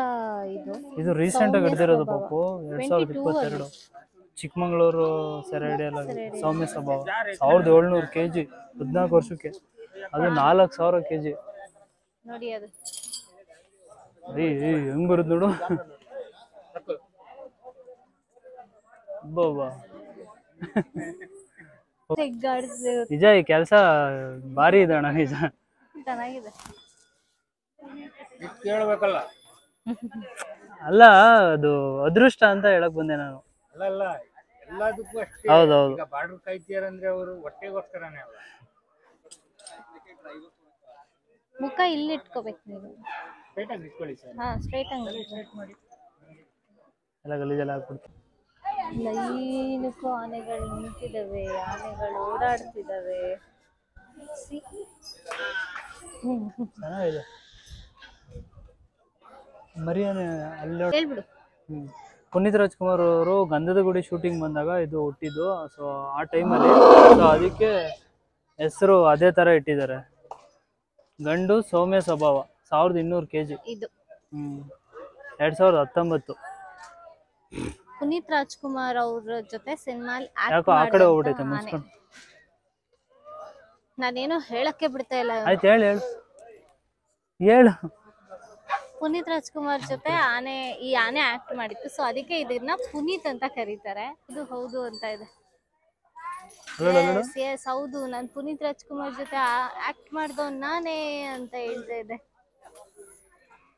ಇದು ರೀಸೆಂಟ್ ಆಗಿ ಹಿಡಿದಿರೋದು ಪಾಪು. 2022 ಚಿಕ್ಕಮಂಗ್ಳೂರು ಸೆರೆ ಹಿಡಿಯಲ್ಲ. ಸೌಮ್ಯ ಸ್ವಭಾವ 1700 kg, 14 ವರ್ಷಕ್ಕೆ. ಅದು 4000 kg ನೋಡಿ. ಅದು ಹೆಂಗ್ ಬರುದ್ ನೋಡು. ನಿಜ ಈ ಕೆಲ್ಸ ಭಾರಿ ಇದೆ ಅಣ್ಣ, ನಿಜ. ಚೆನ್ನಾಗಿದೆ. ಕೇಳ್ಬೇಕಲ್ಲ. ಅಲ್ಲ, ಅದು ಅದೃಷ್ಟ ಅಂತ ಹೇಳಕ್ ಬಂದೆ ನಾನು. ಎಲ್ಲದಕ್ಕೂ ಅಷ್ಟೇ. ಹೌದೌದು. ಬಾರ್ಡರ್ ಕಾಯ್ತಿಯಾರಂದ್ರೆ ಅವರು ಹೊಟ್ಟೆಗೋಸ್ಕರನೇ ಅಲ್ಲ. ಮುಖ ಇಲ್ಲಿ ಇಟ್ಕೋಬೇಕು ನೀವು. ಸ್ಟ್ರೈಟ್ ಆಗಿ ಇಟ್ಕೊಳ್ಳಿ ಸರ್. ಸ್ಟ್ರೈಟ್ ಆಗಿ ಎಲ್ಲ ಗಲೀಜೆಲ್ಲ ಹಾಕ್ಬಿಡ್ತೀನಿ. ಲೈನಕ್ಕೂ ಆನೆಗಳು ನಿಂತಿದ್ದಾವೆ, ಆನೆಗಳು ಓಡಾಡ್ತಿದ್ದಾವೆ. ಚೆನ್ನಾಗಿದೆ. ಮರಿಯಾನೆ ಅಲ್ಲಿ ಹೇಳ್ಬಿಡು. ಪುನೀತ್ ರಾಜ್ಕುಮಾರ್ ಅವರು ಗಂಧದ ಗುಡಿ ಶೂಟಿಂಗ್ ಬಂದಾಗ ಇದು ಹುಟ್ಟಿದ್ದು. ಸೊ ಆ ಟೈಮಲ್ಲಿ ಅದಕ್ಕೆ ಹೆಸರು ಅದೇ ತರ ಇಟ್ಟಿದ್ದಾರೆ. ಗಂಡು ಸೌಮ್ಯ ಸ್ವಭಾವ 1200 kg. ಇದು 2019. ಪುನೀತ್ ರಾಜ್ಕುಮಾರ್ ಅವ್ರ ಜೊತೆ ಸಿನಿಮಾಲ್ ಯಾಕೋ ಆ ಕಡೆ ಹೋಗ್ಬಿಟ್ಟೈತೆ ಮುನ್ಸ್ಕೊಂಡು. ನಾನೇನು ಹೇಳಕ್ಕೆ ಬಿಡ್ತಾ ಇಲ್ಲ. ಆಯ್ತು, ಹೇಳು. ಪುನೀತ್ ರಾಜ್ಕುಮಾರ್ ಜೊತೆ ಈ ಆನೆ ಆಕ್ಟ್ ಮಾಡಿತ್ತು. ಸೊ ಅದಕ್ಕೆ ಇದನ್ನ ಪುನೀತ್ ಅಂತ ಕರೀತಾರೆ. ಇದು ಹೌದು ಅಂತ ಇದೆ. ಹೌದು, ನಾನು ಪುನೀತ್ ರಾಜ್ಕುಮಾರ್ ಜೊತೆ ಆಕ್ಟ್ ಮಾಡ್ದವ್ ನಾನೇ ಅಂತ ಹೇಳ್ತಾ ಇದ್ದೆ.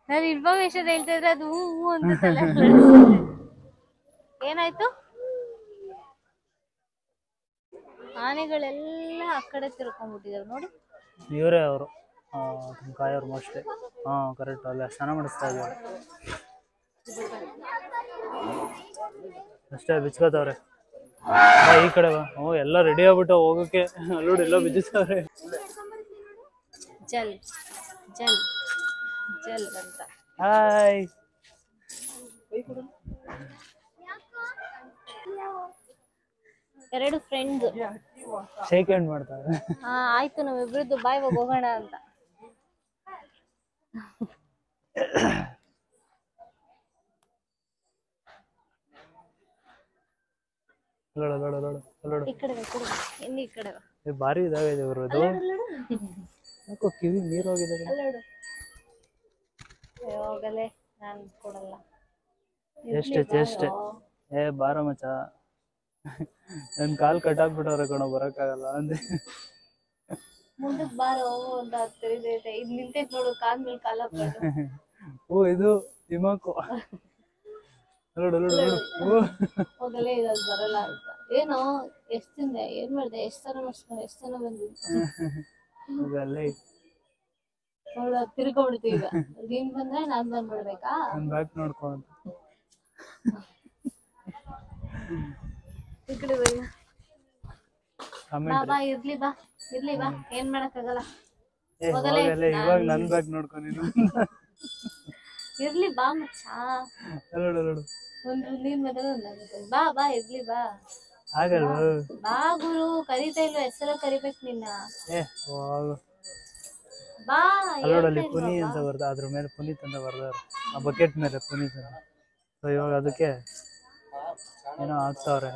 ನಾನು ಇನ್ಫಾರ್ಮೇಶನ್ ಹೇಳ್ತಾ ಇದ್ರೆ ಅದು ಹೂ ಅಂತ ಏನಾಯ್ತು? ಆನೆಗಳೆಲ್ಲ ಆ ಕಡೆ ತಿರ್ಕೊಂಡ್ಬಿಟ್ಟಿದಾವೆ ನೋಡಿ. ಇವರೇ ಅವರು ಕಾಯೋರು ಮೋಸ್ಟ್ಲಿ. ಕರೆಕ್ಟ್. ಅಲ್ಲ ಸ್ನಾನ ಮಾಡಿಸ್ತಾ ಇದ್ದಾರೆ. ಅಷ್ಟೇ ಬಿಚ್ಕೋತಾವ್ರೆ. ಈ ಕಡೆ ಬಾ. ಹ್ಞೂ ಎಲ್ಲ ರೆಡಿ ಆಗ್ಬಿಟ್ಟು ಹೋಗೋಕೆ. ಅಲ್ಲೋಡಿ ಎಲ್ಲ ಬಿಚ್ಚಿಸ್ತಾವ್ರೆ. ಜಲ್ ಜಲ್ ಜಲ್ ಅಂತ. ಹಾಯ್. ಎರಡು ಫ್ರೆಂಡ್ಸ್ ಶೇಕ್ ಹ್ಯಾಂಡ್ ಮಾಡ್ತಾರೆ. ಆಯ್ತು ನಾವಿಬ್ರದ್ದು ಬಾಯ್ ಹೋಗೋಣ ಅಂತ. ಈ ಕಡೆ ಎಲ್ಲಿ ಈ ಕಡೆ ಭಾರಿ ಇದಾಗಿದೆ ಇವ್ರದ್ದು. ಯಾಕೋ ಕಿವಿ ನೀರು ಹೋಗಿದೆ. ಹೋಗಲೇ ನಾನು ಕೊಡಲ್ಲ. ಎಷ್ಟೇ ಏ ಬಾರ ಮಚ್ಚ. ನನ್ ಕಾಲ್ ಕಟ್ಟಾಕ್ಬಿಟ್ಟವ್ರೆ ಕಣೋ, ಬರಕ್ಕಾಗಲ್ಲ ಅಂದೆ. ಮುಂದಕ್ ಬಾರೋ ಅಂತ ತಿಳಿದೈತೆ. ಇದು ನಿಂತೈತೆ ನೋಡು, ಕಾಲ್ ಮೇಲೆ ಕಾಲ ಹಾಕೊಂಡು. ಓ ಇದು ದಿಮಾಕು. ಹೋಗಲೇ ಇರೋದು ಬರಲ್ಲ ಅಂತ. ಏನೋ ಎಷ್ಟ್ ತಿಂದೆ, ಏನ್ ಮಾಡ್ದೆ, ಎಷ್ಟ್ ಸಲ ಮಾಡಿಸ್ಕೊಂಡು ಎಷ್ಟ್ ಜನ ಬಂದಿದ್ದು ನೋಡು. ತಿರ್ಕೊಂಡ್ಬಿಡ್ತೀವಿ ಈಗ. ನೀನ್ ಬಂದ್ರೆ ನಾನ್ ಬಂದ್ಬಿಡ್ಬೇಕಾ? ಬ್ಯಾಕ್ ನೋಡ್ಕೊ. ಈ ಕಡೆ ಬಾ ಇರ್ಲಿ ಬಾ ಏನ್ ಮಾಡಕ್ಕಾಗಲ್ಲ. ಇವಾಗ ನನ್ ಬ್ಯಾಗ್ ನೋಡ್ಕೊ ನೀನು. ಇರ್ಲಿ ಬಾ ಮಚ್ಚ. ಒಂದು ನೀನ್ ಮದುವೆ ಬಾ ಇರ್ಲಿ ಬಾ. ಆಗಲ್ಲ ಬಾ ಗುರು, ಕರಿತಾ ಇಲ್ವ? ಹೆಸರ ಕರಿಬೇಕು ನಿನ್ನ. ಬಾ. ಅಲ್ಲೋಡಲ್ಲಿ ಪುನಿ ಅಂತ ಬರ್ದ, ಅದ್ರ ಮೇಲೆ ಪುನೀತ್ ಅಂತ ಬರ್ದಾರ. ಆ ಬಕೆಟ್ ಮೇಲೆ ಪುನೀತ್ ಅಂತ. ಸೊ ಇವಾಗ ಅದಕ್ಕೆ ಏನೋ ಆಗ್ತಾವ್ರೆ.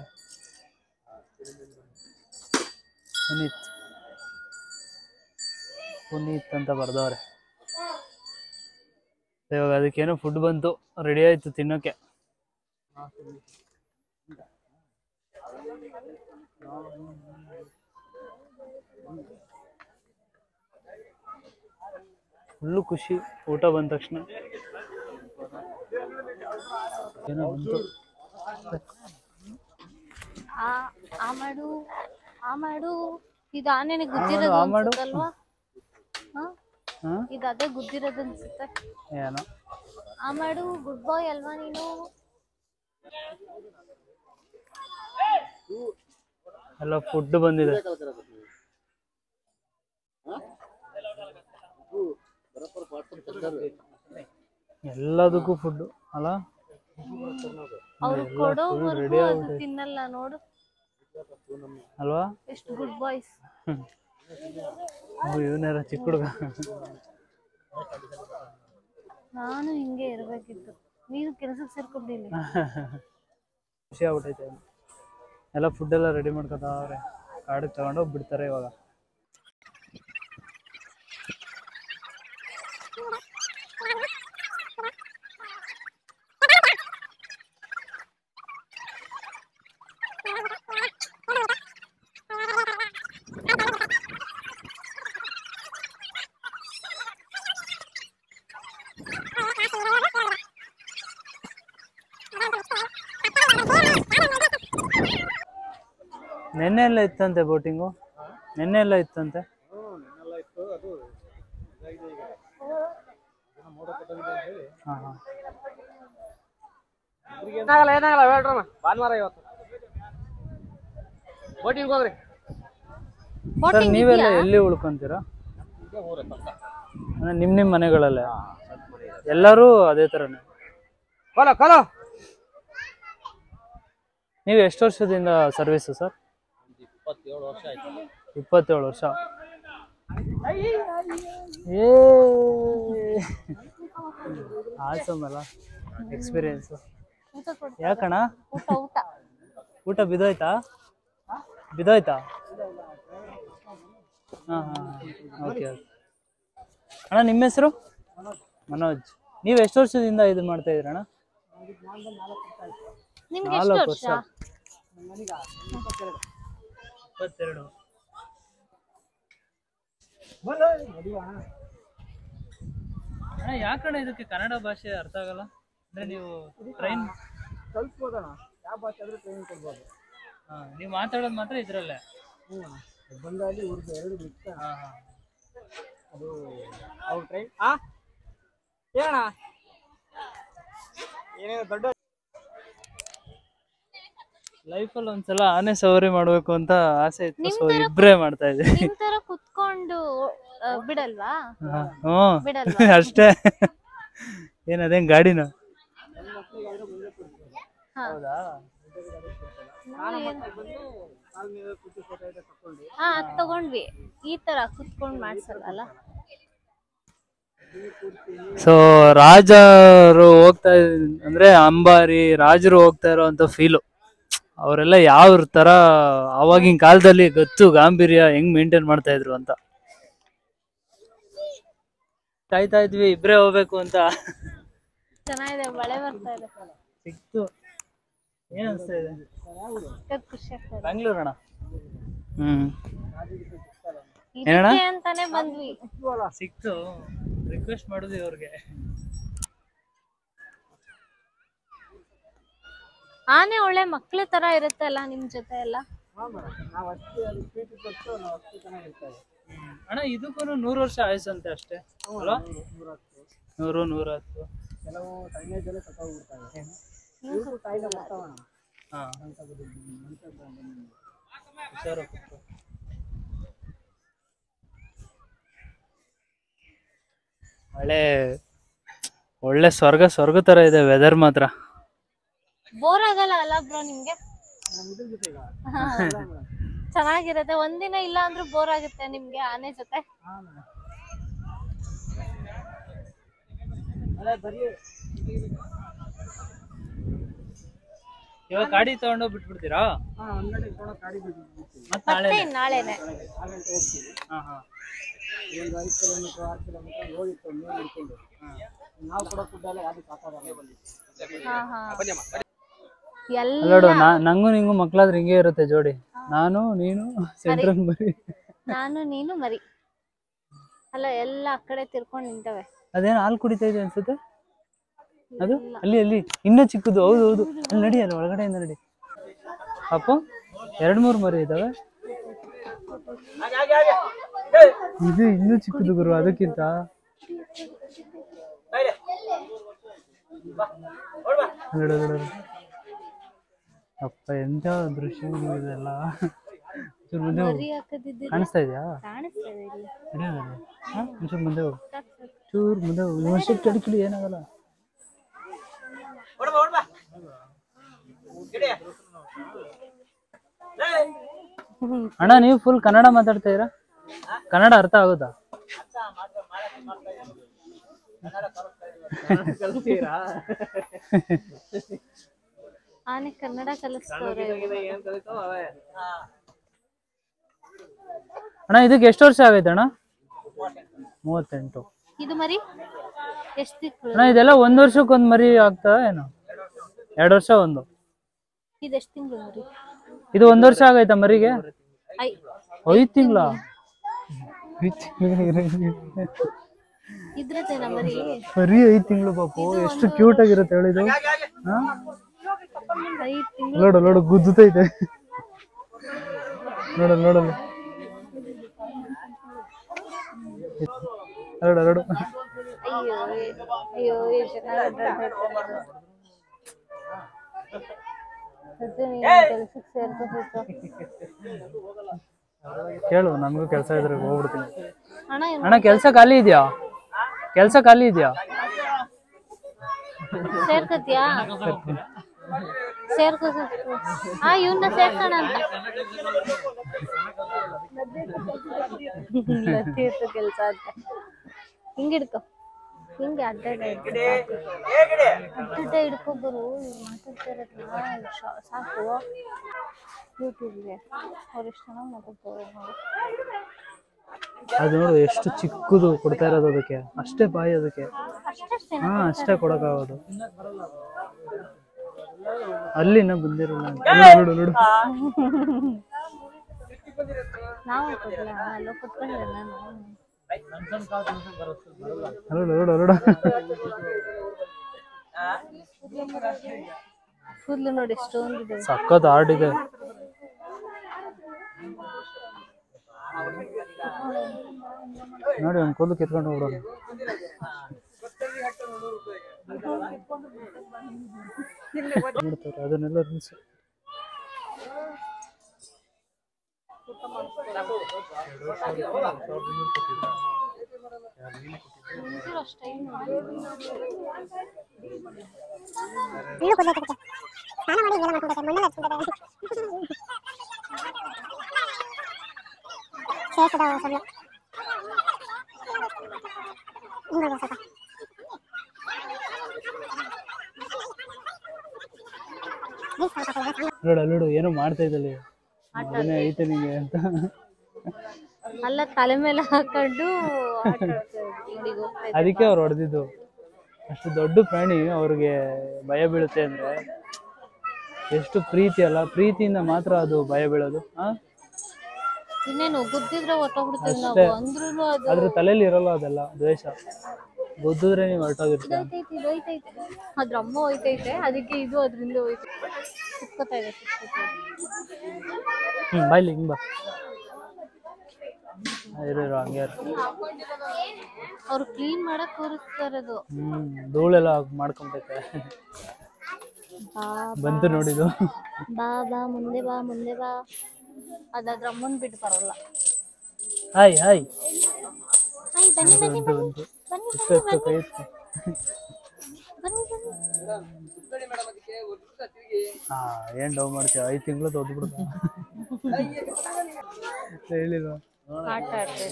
ಪುನೀತ್ ಅಂತ ಬರ್ದವ್ರೆ. ಇವಾಗ ಅದಕ್ಕೇನೋ ಫುಡ್ ಬಂತು, ರೆಡಿ ಆಯ್ತು ತಿನ್ನೋಕೆ. ಫುಲ್ಲು ಖುಷಿ ಊಟ ಬಂದ ತಕ್ಷಣ. ಏನೋ ಬಂತು. ಆ ಮಾಡು ಇದು ಆನೆನೆ ಗುದ್ದಿರೋದು ಅನ್ಸುತ್ತಲ್ವಾ? ಇದು ಅದೇ ಗುದ್ದಿರೋದು ಅನ್ಸುತ್ತೆ. ಏನೋ ಆ ಮಾಡು ಗುಡ್ ಬಾಯ್ ಅಲ್ವಾ ನೀನು? ಎಲ್ಲ ಫುಡ್ ಬಂದಿದೆ. ಎಲ್ಲದಕ್ಕೂ ಫುಡ್ ಅಲ್ಲ. ಅವ್ರು ಕೊಡೋವರೆಗೂ ಅದು ತಿನ್ನಲ್ಲ ನೋಡು ಅಲ್ವಾ? ಎಷ್ಟು ಗುಡ್ ಬಾಯ್ಸ್. ಇವನ್ಯಾರ ಚಿಕ್ಕ ಹುಡುಗ. ನಾನು ಹಿಂಗೆ ಇರ್ಬೇಕಿತ್ತು. ನೀನು ಕೆಲ್ಸಕ್ಕೆ ಸೇರ್ಕೊಂಡಿಲ್ಲ. ಖುಷಿ ಆಗ್ಬಿಟ್ಟೈತೆ. ಎಲ್ಲ ಫುಡ್ ಎಲ್ಲ ರೆಡಿ ಮಾಡ್ಕೊತಾವ್ರೆ. ಕಾಡಿಗೆ ತಗೊಂಡೋಗಿ ಬಿಡ್ತಾರೆ ಇವಾಗ. ನೆನ್ನೆ ಎಲ್ಲ ಇತ್ತಂತೆ ಬೋಟಿಂಗು. ನೆನ್ನೆ ಎಲ್ಲ ಇತ್ತಂತೆ. ಸರ್ ನೀವೆಲ್ಲ ಎಲ್ಲಿ ಉಳ್ಕೊಂತೀರಾ? ನಿಮ್ ಮನೆಗಳಲ್ಲೇ ಎಲ್ಲರೂ ಅದೇ ತರನೇ? ನೀವು ಎಷ್ಟು ವರ್ಷದಿಂದ ಸರ್ವಿಸು ಸರ್? 27 ವರ್ಷ ಆಯ್ತು. 27 ವರ್ಷ. ಆಸಮ್ ಅಲ್ಲ ಎಕ್ಸ್ಪೀರಿಯನ್ಸ್. ಯಾಕಣ್ಣ ಊಟ ಬಿದ್ದೋಯ್ತಾ? ಓಕೆ ಅಣ್ಣ. ನಿಮ್ಮ ಹೆಸರು? ಮನೋಜ್. ನೀವು ಎಷ್ಟು ವರ್ಷದಿಂದ ಇದು ಮಾಡ್ತಾ ಇದ್ದೀರಣ್ಣ? 4 ವರ್ಷ. 22. ಅಣ್ಣ ಯಾಕಣ್ಣ ಇದಕ್ಕೆ ಕನ್ನಡ ಭಾಷೆ ಅರ್ಥ ಆಗಲ್ಲ? ಅಂದ್ರೆ ನೀವು ಟ್ರೈನ್ ಕಲ್ಸ್ಬೋದಣ್ಣ, ಯಾವ ಭಾಷೆ ಆದ್ರೂ ಟ್ರೈನ್ ಕೊಡ್ಬೋದು. ನೀವು ಮಾತಾಡೋದು ಮಾತ್ರ ಇದ್ರಲ್ಲೇ? ಬಂಗಾಳಿ ಉರ್ದು ಎರಡು ಮಿಕ್ಸ್. ಅದು ಅವ್ರ ಟ್ರೈನ್ ಏನಣ್ಣ ಏನೇನು ದೊಡ್ಡ ಲೈಫಲ್ಲಿ ಒಂದ್ಸಲ ಆನೆ ಸವಾರಿ ಮಾಡ್ಬೇಕು ಅಂತ ಆಸೆ ಇತ್ತು, ಸೊ ಇಬ್ರೇ ಮಾಡ್ತಾ ಇದ್ವಿ. ನಿಮ್ ತರ ಕುತ್ಕೊಂಡು ಬಿಡಲ್ವಾ? ಹ್ಮ್ ಅಷ್ಟೇ. ಏನದೇನ್ ಗಾಡಿನ? ಹೌದಾ? ಹಾ ತಗೊಂಡ್ವಿ. ಈ ತರ ಕುತ್ಕೊಂಡ್ ಮಾಡ್ಸಲ್ವಲ್ಲ. ಸೊ ರಾಜರು ಹೋಗ್ತಾ ಅಂದ್ರೆ ಅಂಬಾರಿ ರಾಜರು ಹೋಗ್ತಾ ಇರೋಂತ ಫೀಲು. ಅವರೆಲ್ಲ ಯಾವ ತರ ಅವಾಗಿನ ಕಾಲದಲ್ಲಿ ಗತ್ತು ಗಾಂಭೀರ್ಯ ಹೆಂಗ್ ಮೇಂಟೈನ್ ಮಾಡ್ತಾ ಇದ್ರು ಅಂತ ಕಾಯ್ತಾ ಇದ್ವಿ, ಇಬ್ರೇ ಹೋಗ್ಬೇಕು ಅಂತ. ಚೆನ್ನಾಗಿದೆ, ಮಳೆ ಬರ್ತಾ ಇದೆ. ಸಿಕ್ತು. ಏನ್ ಅನ್ಸ್ತಾ ಇದೆ? ಖುಷಿ ಆಗ್ತದೆ. ಬೆಂಗಳೂರು ಅಣ್ಣ. ಇದಕ್ಕೆ ಅಂತಾನೆ ಬಂದ್ವಿ. ಸಿಕ್ತು, ರಿಕ್ವೆಸ್ಟ್ ಮಾಡಿದ್ವಿ ಅವ್ರಿಗೆ. ಆನೆ ಒಳ್ಳೆ ಮಕ್ಳ ತರ ಇರುತ್ತೆ ಅಲ್ಲ ನಿಮ್ ಜೊತೆ ಎಲ್ಲ. ಅಣ್ಣ ಇದಕ್ಕೂ 100 ವರ್ಷ ಆಯ್ಸಂತೆ ಅಷ್ಟೇ ಅಲ್ವಾ? 100, 110. ಕೆಲವು ಟೈಮೇಜ್ ಸತ್ತೋಗ್ಬಿಡ್ತಾರೆ. ಒಳ್ಳೆ ಸ್ವರ್ಗ ತರ ಇದೆ ವೆದರ್ ಮಾತ್ರ. ಬೋರ್ ಆಗಲ್ಲ ಅಲ್ಲ ಬ್ರೋ ನಿಮ್ಗೆ? ಚೆನ್ನಾಗಿರುತ್ತೆ. ಒಂದಿನ ಇಲ್ಲ ಅಂದ್ರೂ ಬೋರ್ ಆಗುತ್ತೆ ನಿಮ್ಗೆ ಆನೆ ಜೊತೆ? ಇವಾಗ ಗಾಡಿ ತಗೊಂಡೋಗಿ ಬಿಟ್ಬಿಡ್ತೀರಾ? ಮತ್ತೆ ನಾಳೆನೆ. ಒಂದು 5 ಕಿಲೋಮೀಟರ್ 6 ಕಿಲೋಮೀಟರ್ ಹೋಗಿತ್ತು ನೀರು ಹಿಡ್ಕೊಂಡು. ನಾವು ಕೂಡ ಫುಡ್ಡೆಲ್ಲ ಯಾರು ಸಾಕಾಗಲ್ಲ. ನೋಡು, ನಂಗೂ ನಿಂಗೂ ಮಕ್ಳಾದ್ರೆ ಹಿಂಗೆ ಇರುತ್ತೆ ಜೋಡಿ. ನಾನು ನೀನು ಸೆಂಟ್ರಲ್ ಮರಿ. ನಾನು ನೀನು ಮರಿ ಅಲ್ಲ, ಎಲ್ಲ ಆ ಕಡೆ ತಿರ್ಕೊಂಡು ನಿಂತವೆ. ಅದೇನು ಹಾಲು ಕುಡಿತಾ ಇದೆ ಅನ್ಸುತ್ತೆ ಅದು. ಅಲ್ಲಿ ಇನ್ನೂ ಚಿಕ್ಕದು. ಹೌದು ಅಲ್ಲಿ ನಡಿ, ಅಲ್ಲಿ ಒಳಗಡೆಯಿಂದ ನಡಿ. ಅಪ್ಪ 2-3 ಮರಿ ಇದಾವೆ. ಇದು ಇನ್ನೂ ಚಿಕ್ಕದು ಗುರು ಅದಕ್ಕಿಂತ. ಅಪ್ಪ ಎಂತ ದೃಶ್ಯ ಇದೆಲ್ಲ. ಕಾಣಿಸ್ತಾ ಇದೆಯಾ? ಒಂಚೂರು ಮುಂದೆ ಹೋಗು, ಚೂರು ಮುಂದೆ ಹೋಗು. ಒಂಚೂರು ಕಡಿಕಡಿ, ಏನಾಗಲ್ಲ. ಅಣ್ಣ ನೀವು ಫುಲ್ ಕನ್ನಡ ಮಾತಾಡ್ತಾ ಇದ್ದೀರಾ? ಕನ್ನಡ ಅರ್ಥ ಆಗುತ್ತಾ? ಆನೆ ಕನ್ನಡ ಕಲಿಸ್ತಾರೆ. ಅಣ್ಣ ಇದಕ್ಕೆ ಎಷ್ಟು ವರ್ಷ ಆಗೈತೆ ಅಣ್ಣ? 38. ಇದು ಮರಿ ಎಷ್ಟು? ಅಣ್ಣ ಇದೆಲ್ಲ 1 ವರ್ಷಕ್ಕೊಂದು ಮರಿ ಆಗ್ತಾ ಏನೋ? 2 ವರ್ಷ ಒಂದು. ಇದು ಎಷ್ಟು ತಿಂಗಳು ಮರಿ? ಇದು 1 ವರ್ಷ ಆಗೈತಾ ಮರಿಗೆ? 5 ತಿಂಗಳ. ಇದ್ರದೇನ ಮರಿ? ಮರಿ 5 ತಿಂಗಳು ಪಾಪು. ಎಷ್ಟು ಕ್ಯೂಟ್ ಆಗಿರುತ್ತೆ ಹೇಳಿದು. ನೋಡು ಗುದ್ದುತ್ತೈತೆ. ನೋಡು ಅಯ್ಯೋ ಕೇಳು, ನಮಗೂ ಕೆಲಸ ಇದ್ರೆ ಹೋಗ್ಬಿಡ್ತೀನಿ. ಅಣ್ಣ ಕೆಲಸ ಖಾಲಿ ಇದೆಯಾ? ಸೇರ್ಕತಿಯಾ? ಸೇರ್ಕೋ. ಇವನ್ನ ಸೇರ್ಸೋಣ ಅಂತ ಕೆಲಸ ಅಂತ. ಹಿಂಗೆ ಹಿಡ್ಕೊ, ಹಿಂಗೆ ಅಡ್ಡ ಹಿಡ್ಕೊಬರು. ಮಾತಾಡ್ತಾ ಸಾಕು. ಯೂಟ್ಯೂಬ್ಗೆ ಅವ್ರು ಎಷ್ಟು ಚೆನ್ನಾಗಿ ಮಾತಾಡ್ತಾರೆ ನೋಡಿ. ಅದು ನೋಡು ಎಷ್ಟು ಚಿಕ್ಕದು ಕೊಡ್ತಾ ಇರೋದು ಅದಕ್ಕೆ. ಅಷ್ಟೇ ಬಾಯಿ ಅದಕ್ಕೆ. ಅಷ್ಟೇ ಕೊಡಕ್ಕಾಗೋದು. ಅಲ್ಲಿನ ಬಂದಿರಲ್ಲ. ನೋಡು ನಾವು ಅಲ್ಲೋ ಕುತ್ಕೊಂಡಿದ್ದೆ ನಾನು. ಕೂದಲು ನೋಡಿ ಎಷ್ಟೊಂದಿದೆ. ಸಕ್ಕತ್ ಆಡಿದೆ. ನೋಡಿ ಒಂದು ಕೂದಲು ಕಿತ್ಕೊಂಡು ಹೋಗ್ಬಿಡೋಣ. ಅದನ್ನೆಲ್ಲ ಊಟ ಮಾಡ್ತಾರೆ ನೋಡು ಏನೋ ಮಾಡ್ತಾ ಇದ್ದಲ್ಲ ಅದನ್ನೇ ಐತೆ ನಿಂಗೆ ಅಂತ. ಅಲ್ಲ ತಲೆ ಮೇಲೆ ಹಾಕೊಂಡು ಅದಕ್ಕೆ ಅವ್ರು ಹೊಡೆದಿದ್ದು. ಅಷ್ಟು ದೊಡ್ಡ ಪ್ರಾಣಿ ಅವ್ರಿಗೆ ಭಯ ಬೀಳುತ್ತೆ ಅಂದ್ರೆ ಎಷ್ಟು ಪ್ರೀತಿ ಅಲ್ಲ, ಪ್ರೀತಿಯಿಂದ ಮಾತ್ರ ಅದು ಭಯ ಬೀಳೋದು. ಇನ್ನೇನು ಗುದ್ದಿದ್ರೆ ಹೊರಟೋಗ್ಬಿಡ್ತೀವಿ ನಾವು ಅಂದ್ರೂ ಅದು ಅದ್ರ ತಲೆಯಲ್ಲಿ ಇರಲ್ಲ ಅದೆಲ್ಲ ದ್ವೇಷ. ಗುದ್ದಿದ್ರೆ ನೀವು ಹೊರಟೋಗಿರ್ತೀರ. ಅದ್ರ ಅಮ್ಮ ಹೋಯ್ತೈತೆ, ಅದಕ್ಕೆ ಇದು ಅದ್ರಿಂದ ಹೋಯ್ತು. ಸುತ್ಕೋತಾ ಇದೆ ಬಾಯ್ಲಿ ಹಿಂಗ್ ಬಾ. ಇರೋ ಹಂಗೆ ಅವ್ರು ಕ್ಲೀನ್ ಮಾಡಕ್ ಕೂರಿಸ್ತಾರದು. ಧೂಳೆಲ್ಲ ಮಾಡ್ಕೊಂಬೈತೆ. ಬಂತು ನೋಡಿದು. ಬಾ ಬಾ ಮುಂದೆ ಬಾ ಮುಂದೆ ಬಾ. ಅದಾದ್ರ ಅಮ್ಮನ್ ಬಿಟ್ಟು ಬರಲ್ಲ. ಹಾಯ್ ಹಾಯ್ ಬನ್ನಿ ಬನ್ನಿ ಬನ್ನಿ ಏನ್ ಡೌ ಮಾಡ್ತೀಯ? 5 ತಿಂಗಳು ದೊಡ್ಡಬಿಡ್ತ ಹೇಳಿಲ್ವಾ? ಆಟ ಆಡ್ತಾ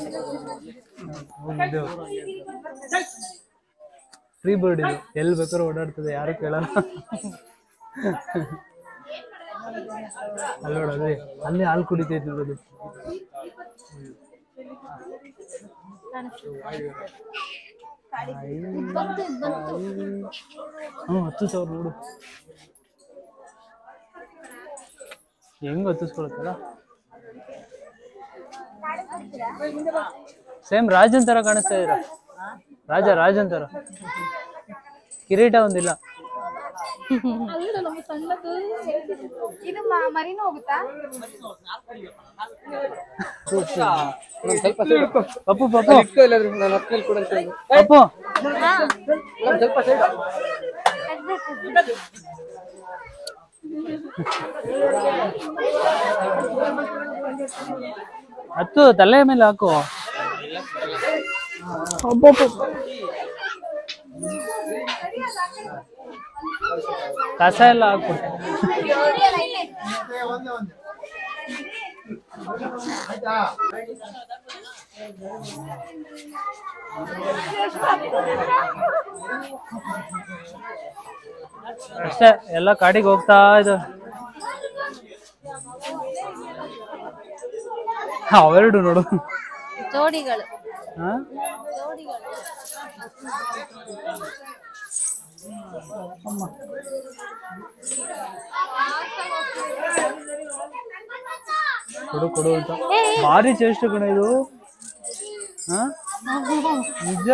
ಫ್ರೀ ಬರ್ಡ್ ಇದು, ಎಲ್ಲಿ ಬೇಕಾದ್ರೂ ಓಡಾಡ್ತದೆ, ಯಾರು ಕೇಳಲ್ಲ. ಅಲ್ಲಿ ನೋಡೋದು, ಅಲ್ಲಿ ಹಾಲು ಕುಡಿತೈತಿ ನೋಡೋದು. ಹ್ಞೂ 10,000 ನೋಡು ಹೆಂಗ್ ಹತ್ತಿಸ್ಕೊಳತ್ತಲ್ಲ. ಸೇಮ್ ರಾಜನ್ ತರ ಕಾಣಿಸ್ತಾ ಇದ್ರ. ರಾಜನ್ ತರ ಕಿರೀಟ ಒಂದಿಲ್ಲ. ಪಪ್ಪು ಪಪ್ಪು ಪಪ್ಪು ಹತ್ತು ತಲೆ ಮೇಲೆ ಹಾಕು. ಕಸ ಎಲ್ಲ ಹಾಕ್ಬಿಟ್ಟೆ. ಅಷ್ಟೇ, ಎಲ್ಲ ಕಾಡಿಗೆ ಹೋಗ್ತಾ ಇದು. ಅವೆರಡು ನೋಡು ಜೋಡಿಗಳು. ಕೊಡು ಅಂತ ಭಾರಿ ಚೇಷ್ಟೆ ಕಣ ಇದು. ನಿಜ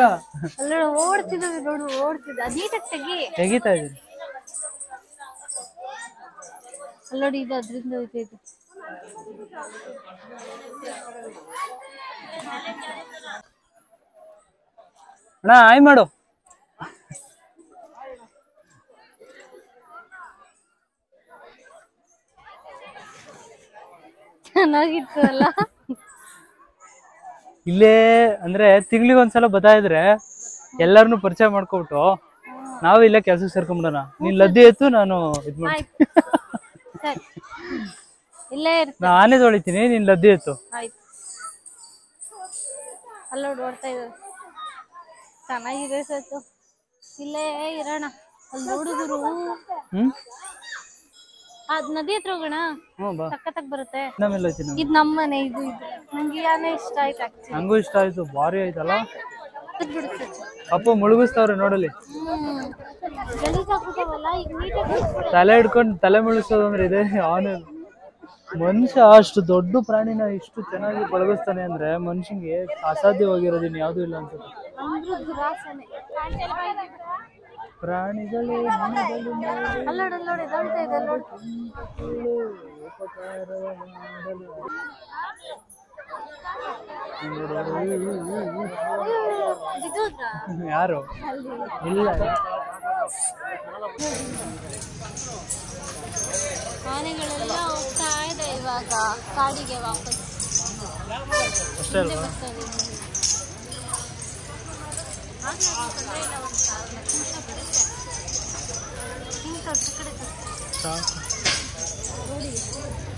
ಓಡ್ತಿದ್ವಿ ನೋಡು, ಓಡ್ತಿದ್ದ ನೀಟಾಗಿ ತೆಗಿತಾ ಇದೀನಿ. ಅಲ್ಲೋಡಿ, ಇದು ಅದ್ರಿಂದ ಹೋಯ್ತೈತೆ. ಅಣ್ಣ ಆಯ್ ಮಾಡು. ಚೆನ್ನಾಗಿತ್ತು ಅಲ್ಲ. ಇಲ್ಲೇ ಅಂದ್ರೆ ತಿಂಗ್ಳಿಗೊಂದ್ಸಲ ಬರ್ತಾ ಇದ್ರೆ ಎಲ್ಲಾರನು ಪರಿಚಯ ಮಾಡ್ಕೊಬಿಟ್ಟು ನಾವು ಇಲ್ಲೇ ಕೆಲ್ಸಕ್ಕೆ ಸೇರ್ಕೊಂಡ್ಬಿಡೋಣ. ನೀನ್ ಲದ್ದಿ ಎತ್ತು, ನಾನು ಇದ್ ಮಾಡ್ತೀನಿ. ನಾನೇ ತೊಳಿತೀನಿ, ನೀನ್ ಲದ್ದಿ ಎತ್ತು. ಆಯ್ತು. ಅಲ್ಲೋಡ್ ಓಡ್ತಾ ಇದ್ದಾರೆ. ಚೆನ್ನಾಗಿದೆ ಸತ್ತು. ಇಲ್ಲೇ ಇರೋಣ. ಅಲ್ಲಿ ನೋಡಿದ್ರು ಅದ್ ನದಿ ಹತ್ರ ಹೋಗೋಣ, ಸಕ್ಕತ್ತಾಗಿ ಬರುತ್ತೆ. ಇದು ನಮ್ಮನೆ. ಇದು ನಂಗೆ ಯಾನೇ ಇಷ್ಟ ಆಯ್ತು. ಆಕ್ಚುಲಿ ನಂಗೂ ಇಷ್ಟ ಆಯ್ತು, ಭಾರಿ ಆಯ್ತಲ್ಲ. ಅಪ್ಪ ಮುಳುಗಿಸ್ತಾವ್ರೆ ನೋಡಲಿ. ತಲೆ ಹಿಡ್ಕೊಂಡು ತಲೆ ಮುಳುಗಿಸೋದಂದ್ರೆ ಇದೆ. ಆನೆ ಮನುಷ್ಯ ಅಷ್ಟು ದೊಡ್ಡ ಪ್ರಾಣಿನ ಇಷ್ಟು ಚೆನ್ನಾಗಿ ಬಳಗಿಸ್ತಾನೆ ಅಂದ್ರೆ ಮನುಷ್ಯಂಗೆ ಅಸಾಧ್ಯವಾಗಿರೋದಿನ್ ಯಾವ್ದು ಇಲ್ಲ ಅನ್ಸುತ್ತೆ. ಪ್ರಾಣಿಗಳೇ ಯಾರು ಇಲ್ಲ. ಆನೆಗಳೆಲ್ಲ ಹೋಗ್ತಾ ಇದೆ ಇವಾಗ ಕಾಡಿಗೆ ವಾಪಸ್. ಅಷ್ಟೇ ಅಲ್ವಾ? ಸಾಕು.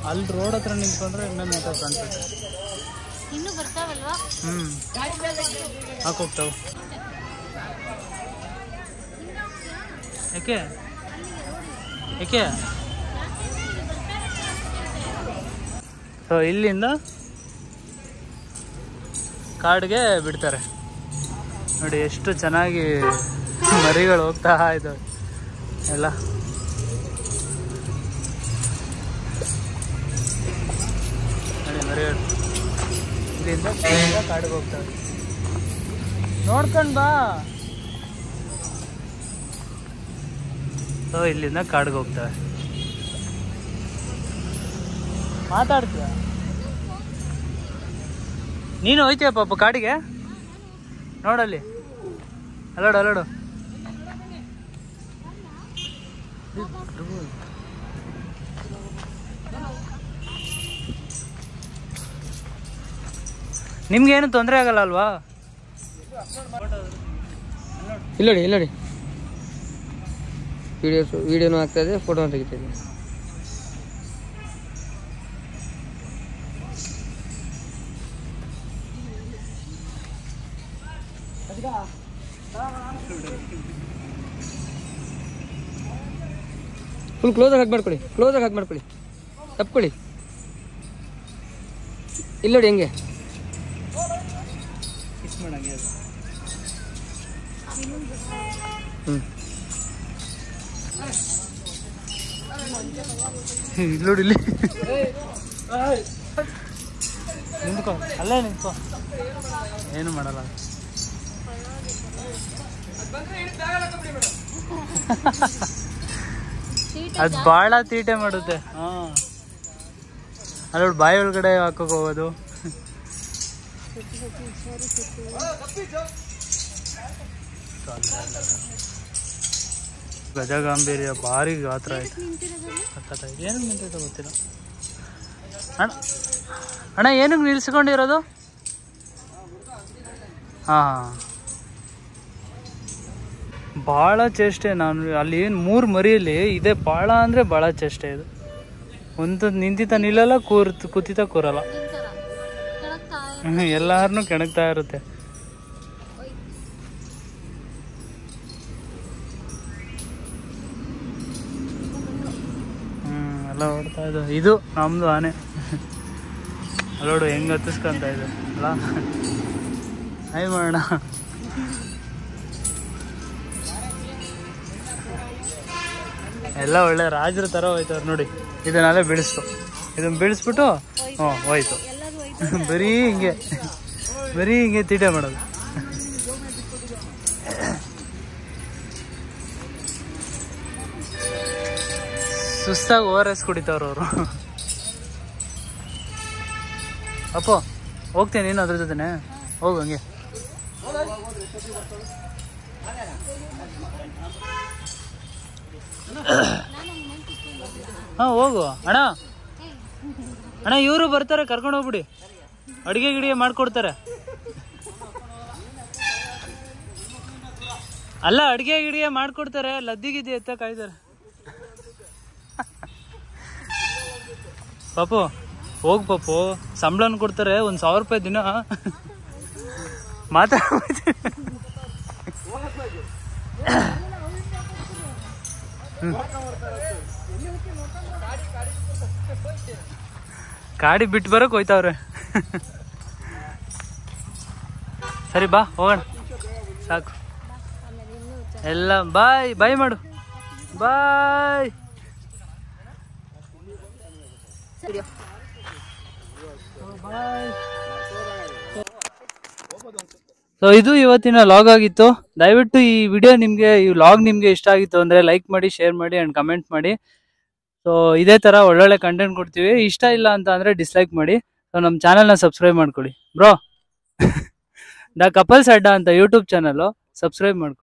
ಅಲ್ಲಿ ರೋಡ್ ಹತ್ರ ನಿಂತ್ಕೊಂಡ್ರೆ ಇನ್ನೂ ನೀಟಾಗಿ ಕಾಣ್ತದೆ. ಇನ್ನೂ ಬರ್ತಾವಲ್ವಾ? ಹಾಕೋಗ್ತಾವೆ. ಯಾಕೆ ಯಾಕೆ ಸೊ ಇಲ್ಲಿಂದ ಕಾಡಿಗೆ ಬಿಡ್ತಾರೆ ನೋಡಿ. ಎಷ್ಟು ಚೆನ್ನಾಗಿ ಮರಿಗಳು ಹೋಗ್ತಾ ಇದ್ದಾವೆ ಎಲ್ಲ. ನೋಡಿ ಮರಿಗಳು ಇಲ್ಲಿಂದ ಕಾಡಿಗೆ ಹೋಗ್ತವೆ. ನೋಡ್ಕೊಂಡು ಬಾ. ಸೊ ಇಲ್ಲಿಂದ ಕಾಡಿಗೆ ಹೋಗ್ತವೆ. ಮಾತಾಡ್ತೀಯ ನೀನು? ಹೋಯ್ತೀಯ ಪಾಪ ಕಾಡಿಗೆ? ನೋಡಲ್ಲಿ ಅಲ್ಲೋಡು ಅಲ್ಲೋಡು. ನಿಮ್ಗೇನು ತೊಂದರೆ ಆಗಲ್ಲ ಅಲ್ವಾ? ಇಲ್ಲೋಡಿ ಇಲ್ಲೋಡಿ, ವಿಡಿಯೋನು ಆಗ್ತಾ ಇದೆ, ಫೋಟೋನು ತೆಗಿತಾ ಇದೆ. ಫುಲ್ ಕ್ಲೋಸಾಗಿ ಹಾಕಿ ಮಾಡ್ಕೊಳ್ಳಿ, ಕ್ಲೋಸಾಗಿ ಹಾಕಿ ಮಾಡ್ಕೊಳ್ಳಿ, ತಪ್ಕೊಳ್ಳಿ. ಇಲ್ಲಿ ನೋಡಿ ಹೆಂಗೆ ಇಲ್ಲಿ ನೋಡಿ, ಇಲ್ಲಿ ನಿಂತ್ಕೊ, ಅಲ್ಲೇ ನಿಂತ್ಕೊ, ಏನು ಮಾಡಲ್ಲ. ಅದು ಭಾಳ ತೀಟೆ ಮಾಡುತ್ತೆ. ಹಾಂ, ಅಲ್ಲೋಡು ಬಾಯಿ ಒಳಗಡೆ ಹಾಕೋಕೆ ಹೋಗೋದು. ಗಜಗಾಂಭೀರ್ಯ ಭಾರಿ ಗಾತ್ರ ಆಯ್ತು. ಏನಕ್ಕೆ ನಿಂತೈತೆ ಗೊತ್ತಿಲ್ಲ ಅಣ್ಣ. ಅಣ್ಣ ಏನಕ್ಕೆ ನಿಲ್ಸ್ಕೊಂಡಿರೋದು? ಹಾಂ, ಭಾಳ ಚೇಷ್ಟೆ. ನಾನು ಅಲ್ಲಿ ಏನು 3 ಮರಿಯಲ್ಲಿ ಇದೆ, ಭಾಳ ಅಂದರೆ ಭಾಳ ಚೇಷ್ಟೆ ಇದು. ಒಂದು ನಿಂತಿತ ನಿಲ್ಲಲ್ಲ, ಕೂತಿತ ಕೂರಲ್ಲ, ಎಲ್ಲಾರನ್ನೂ ಕೆಣಕ್ತಾ ಇರುತ್ತೆ. ಎಲ್ಲ ಓಡ್ತಾ ಇದೆ. ಇದು ನಮ್ಮದು ಆನೆ. ಅಲ್ಲೋಡು ಹೆಂಗೆ ಹತ್ತಿಸ್ಕೊಂತ ಇದೆ ಅಲ್ಲ. ಹಾಯ್ ಮಾಡೋಣ. ಎಲ್ಲ ಒಳ್ಳೆ ರಾಜರ ಥರ ಹೋಯ್ತವ್ರು ನೋಡಿ. ಇದನ್ನೆಲ್ಲ ಬಿಡಿಸ್ತು, ಇದನ್ನು ಬಿಡಿಸ್ಬಿಟ್ಟು ಹ್ಞೂ ಹೋಯ್ತು. ಬರೀ ಹಿಂಗೆ ತೀಟೆ ಮಾಡೋದು. ಸುಸ್ತಾಗಿ ORS ಕುಡಿತಾವ್ರು ಅವರು. ಅಪ್ಪೋ ಹೋಗ್ತೀನಿ ನೀನು ಅದ್ರ ಜೊತೆನೆ, ಹೋಗು ಹಂಗೆ. ಹಾಂ ಹೋಗು ಅಣ್ಣ. ಅಣ್ಣ ಇವರು ಬರ್ತಾರೆ, ಕರ್ಕೊಂಡು ಹೋಗ್ಬಿಡಿ. ಅಡುಗೆ ಗಿಡಿಗೆ ಮಾಡಿಕೊಡ್ತಾರೆ. ಅಲ್ಲ, ಅಡುಗೆ ಗಿಡಿಗೆ ಮಾಡಿಕೊಡ್ತಾರೆ. ಲದ್ದಿಗಿದ್ದಿ ಎತ್ತ ಕಾಯ್ತಾರೆ. ಪಾಪು ಹೋಗು ಪಾಪು, ಸಂಬಳನ ಕೊಡ್ತಾರೆ 1,000 ರೂಪಾಯಿ ದಿನ. ಮಾತಾಡ್ತೀನಿ. ಗಾಡಿ ಬಿಟ್ಟು ಬರೋಕೆ ಹೋಯ್ತಾವ್ರೆ. ಸರಿ ಬಾ ಹೋಗೋಣ, ಸಾಕು. ಎಲ್ಲ ಬಾಯ್ ಬಾಯ್ ಮಾಡು, ಬಾಯ್. ಸೊ ಇದು ಇವತ್ತಿನ ಲಾಗ್ ಆಗಿತ್ತು. ದಯವಿಟ್ಟು ಈ ವಿಡಿಯೋ ನಿಮಗೆ, ಈ ಲಾಗ್ ನಿಮಗೆ ಇಷ್ಟ ಆಗಿತ್ತು ಅಂದರೆ ಲೈಕ್ ಮಾಡಿ, ಶೇರ್ ಮಾಡಿ ಆ್ಯಂಡ್ ಕಮೆಂಟ್ ಮಾಡಿ. ಸೊ ಇದೇ ಥರ ಒಳ್ಳೊಳ್ಳೆ ಕಂಟೆಂಟ್ ಕೊಡ್ತೀವಿ. ಇಷ್ಟ ಇಲ್ಲ ಅಂತ ಅಂದರೆ ಡಿಸ್ಲೈಕ್ ಮಾಡಿ. ಸೊ ನಮ್ಮ ಚಾನಲ್ನ ಸಬ್ಸ್ಕ್ರೈಬ್ ಮಾಡ್ಕೊಳ್ಳಿ ಬ್ರೋ. ದ ಕಪಲ್ಸ್ ಅಡ್ಡ ಅಂತ ಯೂಟ್ಯೂಬ್ ಚಾನಲ್ಲು, ಸಬ್ಸ್ಕ್ರೈಬ್ ಮಾಡ್ಕೊಳ್ಳಿ.